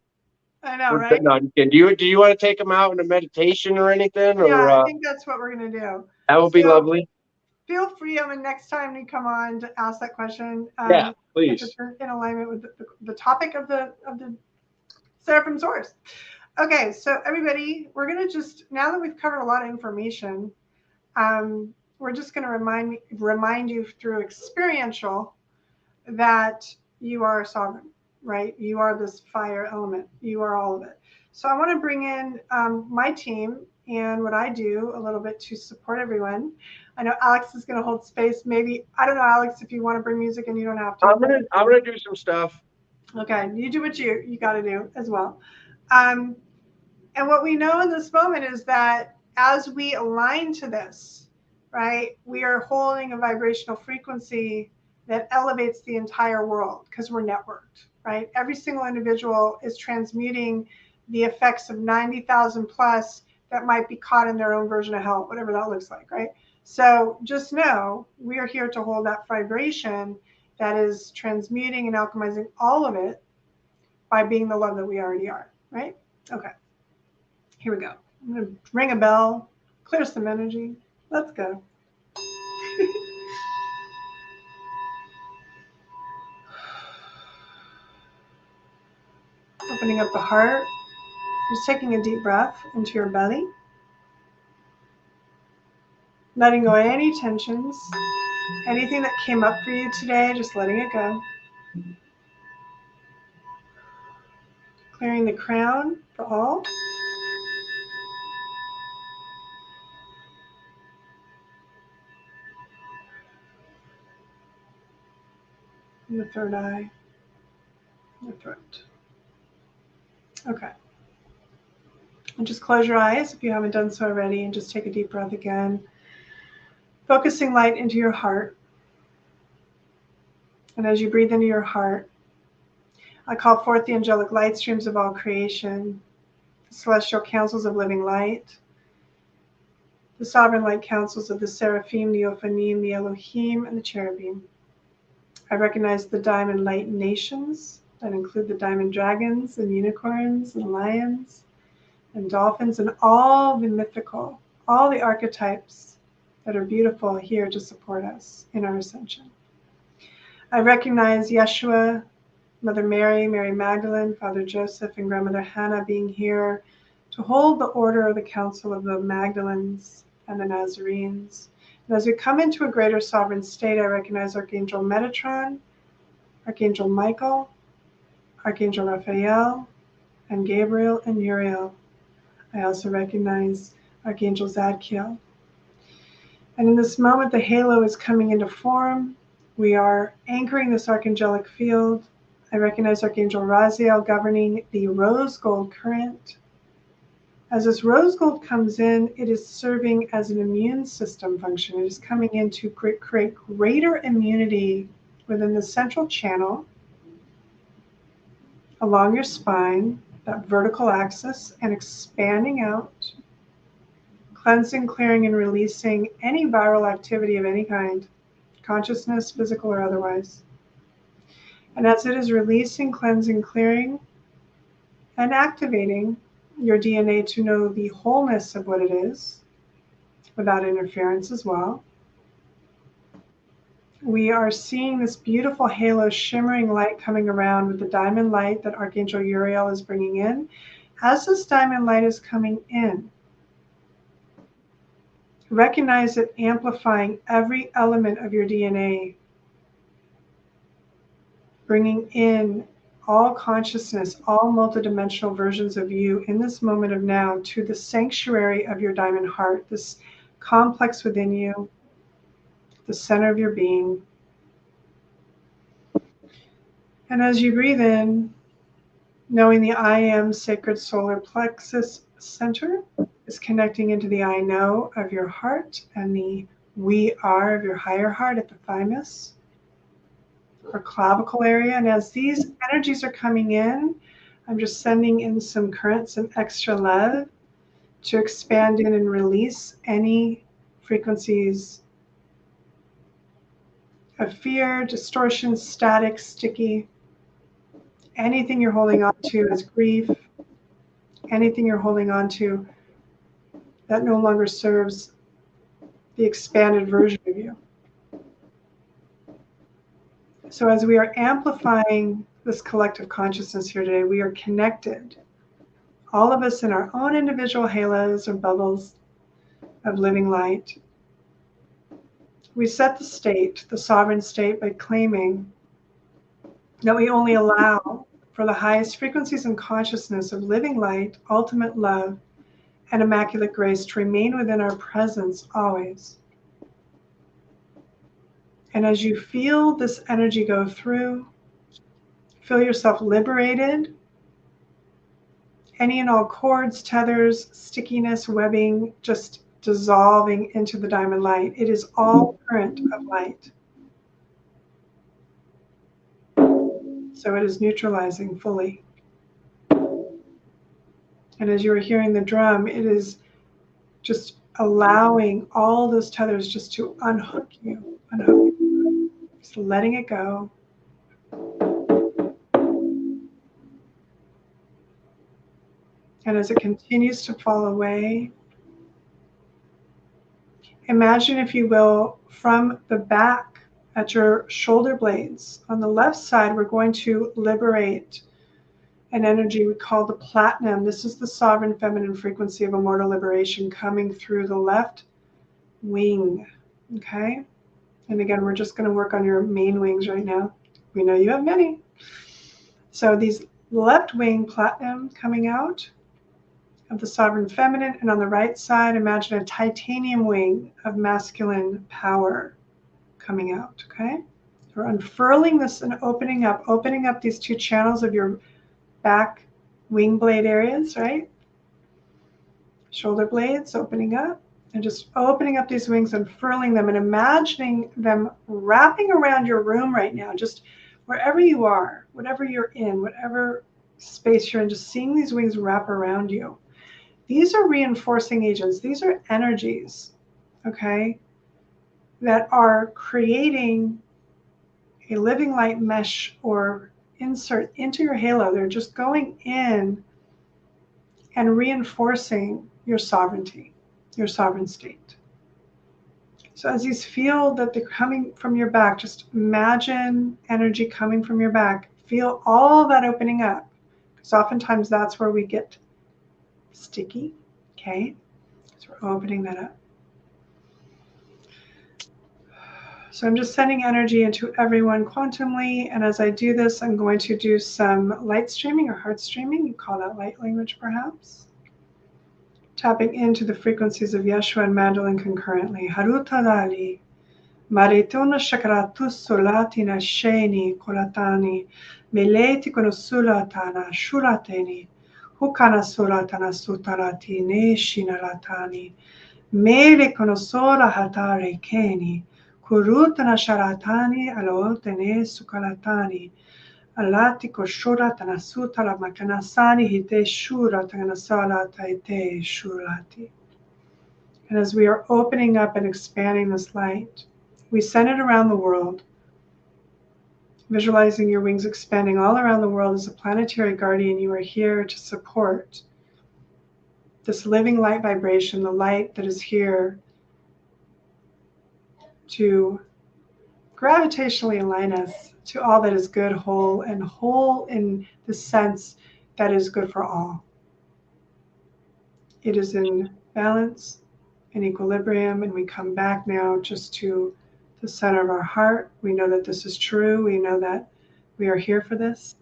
I know, right? No, do you want to take them out in a meditation or anything? Yeah, or I think that's what we're gonna do. That would be lovely. Feel free, next time you come on to ask that question. Yeah, please. If it's in alignment with the topic of the Seraphim Source. Okay, so everybody, we're gonna just, now that we've covered a lot of information, we're just gonna remind you through experiential that you are sovereign, right? You are this fire element. You are all of it. So I want to bring in my team and what I do a little bit to support everyone. I know Alex is going to hold space. Maybe, I don't know, Alex, if you want to bring music and you don't have to. I'm gonna do some stuff. Okay, you do what you got to do as well. And what we know in this moment is that as we align to this, right, we are holding a vibrational frequency that elevates the entire world because we're networked, right? Every single individual is transmuting the effects of 90,000 plus that might be caught in their own version of hell, whatever that looks like, right? So just know we are here to hold that vibration that is transmuting and alchemizing all of it by being the love that we already are, right? Okay, here we go. I'm gonna ring a bell, clear some energy. Let's go. Opening up the heart, just taking a deep breath into your belly. Letting go of any tensions, anything that came up for you today, just letting it go. Clearing the crown for all. And the third eye, and the throat. Okay. And just close your eyes if you haven't done so already, and just take a deep breath again. Focusing light into your heart. And as you breathe into your heart, I call forth the angelic light streams of all creation, the celestial councils of living light, the sovereign light councils of the Seraphim, the Ophanim, the Elohim, and the Cherubim. I recognize the diamond light nations that include the diamond dragons and unicorns and lions and dolphins and all the mythical, all the archetypes that are beautiful here to support us in our ascension. I recognize Yeshua, Mother Mary, Mary Magdalene, Father Joseph, and Grandmother Hannah being here to hold the order of the Council of the Magdalens and the Nazarenes. And as we come into a greater sovereign state, I recognize Archangel Metatron, Archangel Michael, Archangel Raphael, and Gabriel and Uriel. I also recognize Archangel Zadkiel. And in this moment, the halo is coming into form. We are anchoring this archangelic field. I recognize Archangel Raziel governing the rose gold current. As this rose gold comes in, it is serving as an immune system function. It is coming in to create greater immunity within the central channel, along your spine, that vertical axis, and expanding out, cleansing, clearing, and releasing any viral activity of any kind, consciousness, physical or otherwise. And as it is releasing, cleansing, clearing, and activating your DNA to know the wholeness of what it is, without interference as well, we are seeing this beautiful halo shimmering light coming around with the diamond light that Archangel Uriel is bringing in. As this diamond light is coming in, recognize it amplifying every element of your DNA, bringing in all consciousness, all multidimensional versions of you in this moment of now to the sanctuary of your diamond heart, this complex within you, the center of your being. And as you breathe in, knowing the I am sacred solar plexus center is connecting into the I know of your heart and the we are of your higher heart at the thymus or clavicle area. And as these energies are coming in, I'm just sending in some current, some extra love to expand in and release any frequencies of fear, distortion, static, sticky, anything you're holding on to as grief, anything you're holding on to that no longer serves the expanded version of you. So as we are amplifying this collective consciousness here today, we are connected, all of us in our own individual halos or bubbles of living light. We set the state, the sovereign state, by claiming that we only allow for the highest frequencies and consciousness of living light, ultimate love, and immaculate grace to remain within our presence always. And as you feel this energy go through, feel yourself liberated. Any and all cords, tethers, stickiness, webbing, just dissolving into the diamond light. It is all current of light. So it is neutralizing fully. And as you are hearing the drum, it is just allowing all those tethers just to unhook you, just letting it go. And as it continues to fall away, imagine, if you will, from the back at your shoulder blades. On the left side, we're going to liberate an energy we call the platinum. This is the sovereign feminine frequency of immortal liberation coming through the left wing, okay? And again, we're just gonna work on your main wings right now. We know you have many. So these left wing platinum coming out of the sovereign feminine, and on the right side, imagine a titanium wing of masculine power coming out, okay? We're unfurling this and opening up these two channels of your back wing blade areas, right? Shoulder blades opening up, and just opening up these wings, unfurling them, and imagining them wrapping around your room right now, just wherever you are, whatever you're in, whatever space you're in, just seeing these wings wrap around you. These are reinforcing agents. These are energies, okay, that are creating a living light mesh or insert into your halo. They're just going in and reinforcing your sovereignty, your sovereign state. So as these feel that they're coming from your back, just imagine energy coming from your back, feel all that opening up. Because oftentimes that's where we get sticky. Okay. So we're opening that up. So I'm just sending energy into everyone quantumly. And as I do this, I'm going to do some light streaming or heart streaming. You call that light language, perhaps. Tapping into the frequencies of Yeshua and Magdalene concurrently. Harutadali. Marituna shakaratu solatina sheni kolatani. Meleti konosulatana shurateni. Hukana suratana sutarati ne shinalatani. Mele konosora hatare keni. Kurutana sharatani alootene sukalatani. Alati koshura tanasuta makanasani hite shura tanasala taite shurati. And as we are opening up and expanding this light, we send it around the world, visualizing your wings expanding all around the world as a planetary guardian. You are here to support this living light vibration, the light that is here to gravitationally align us to all that is good, whole, and whole in the sense that is good for all. It is in balance and equilibrium, and we come back now just to the center of our heart. We know that this is true. We know that we are here for this.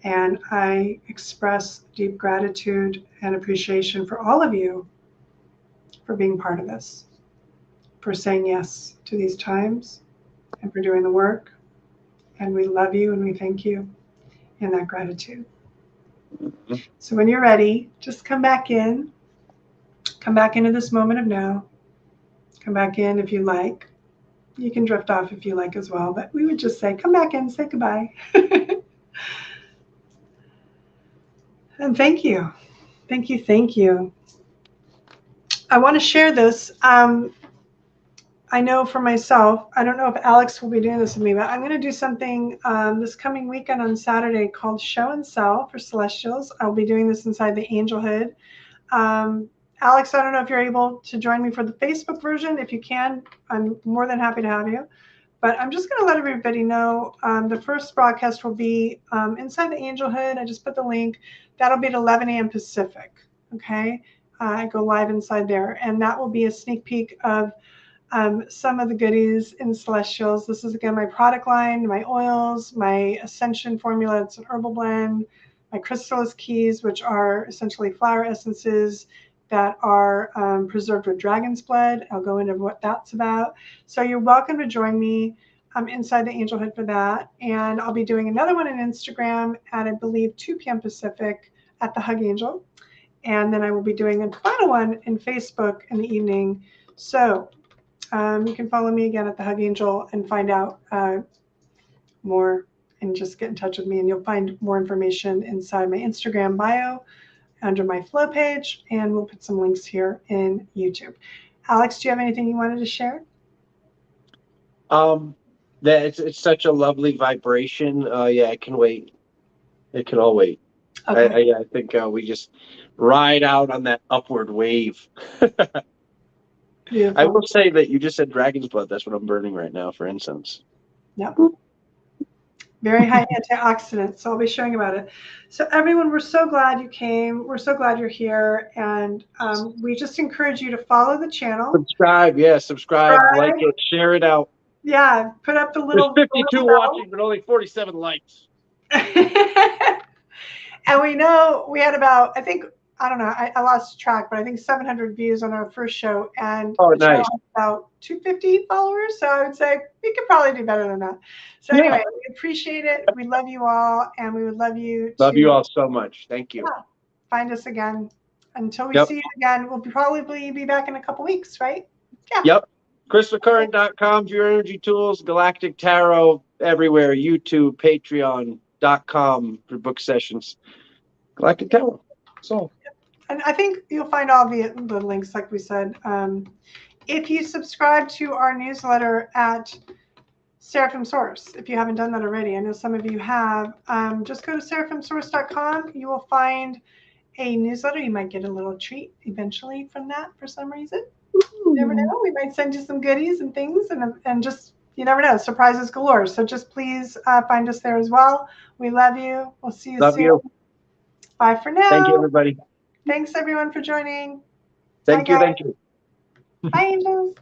And I express deep gratitude and appreciation for all of you for being part of this, for saying yes to these times, and for doing the work. And we love you and we thank you in that gratitude. So when you're ready, just come back in. Come back into this moment of now. Come back in if you like. You can drift off if you like as well, but we would just say, come back in, say goodbye. And thank you. Thank you. Thank you. I want to share this. I know for myself, I don't know if Alex will be doing this with me, but I'm going to do something this coming weekend on Saturday called Show and Sell for Celestials. I'll be doing this inside the Angelhood. Alex, I don't know if you're able to join me for the Facebook version. If you can, I'm more than happy to have you. But I'm just going to let everybody know the first broadcast will be inside the Angelhood. I just put the link. That'll be at 11 a.m. Pacific. Okay. I go live inside there. And that will be a sneak peek of some of the goodies in Celestials. This is, again, my product line, my oils, my ascension formula. It's an herbal blend. My crystallis keys, which are essentially flower essences that are preserved with dragon's blood. I'll go into what that's about. So you're welcome to join me inside the Angelhood for that. And I'll be doing another one on Instagram at, I believe, 2 p.m. Pacific at the Hug Angel. And then I will be doing a final one in Facebook in the evening. So you can follow me again at the Hug Angel and find out more and just get in touch with me. And you'll find more information inside my Instagram bio under my flow page, and we'll put some links here in YouTube. Alex, do you have anything you wanted to share? That it's such a lovely vibration. Yeah, it can wait. It can all wait. Okay. I think we just ride out on that upward wave. I will say that you just said dragon's blood. That's what I'm burning right now for incense. Yep. Very high antioxidants. So I'll be showing about it. So everyone, we're so glad you came. We're so glad you're here. And we just encourage you to follow the channel. Subscribe. Yeah, subscribe, like it, share it out. Yeah, put up the little. There's 52 watching, but only 47 likes. And we know we had about, I think, I don't know, I lost track, but I think 700 views on our first show, and the channel has about 250 followers. So I would say we could probably do better than that. So anyway, we appreciate it. We love you all, and we would love you. Love you all so much. Thank you. Yeah, find us again. Until we see you again, we'll probably be back in a couple weeks, right? Yeah. Yep. CrystalCurrent.com for your energy tools, Galactic Tarot everywhere, YouTube, Patreon.com for book sessions. Galactic Tarot. So. And I think you'll find all the links, like we said. If you subscribe to our newsletter at Seraphim Source, if you haven't done that already, I know some of you have, just go to seraphimsource.com. You will find a newsletter. You might get a little treat eventually from that for some reason. You never know. We might send you some goodies and things, and just you never know. Surprises galore. So just please find us there as well. We love you. We'll see you Love soon. you. Bye for now. Thank you, everybody. Thanks everyone for joining. Thank Bye, you. guys. Thank you. Bye, angels.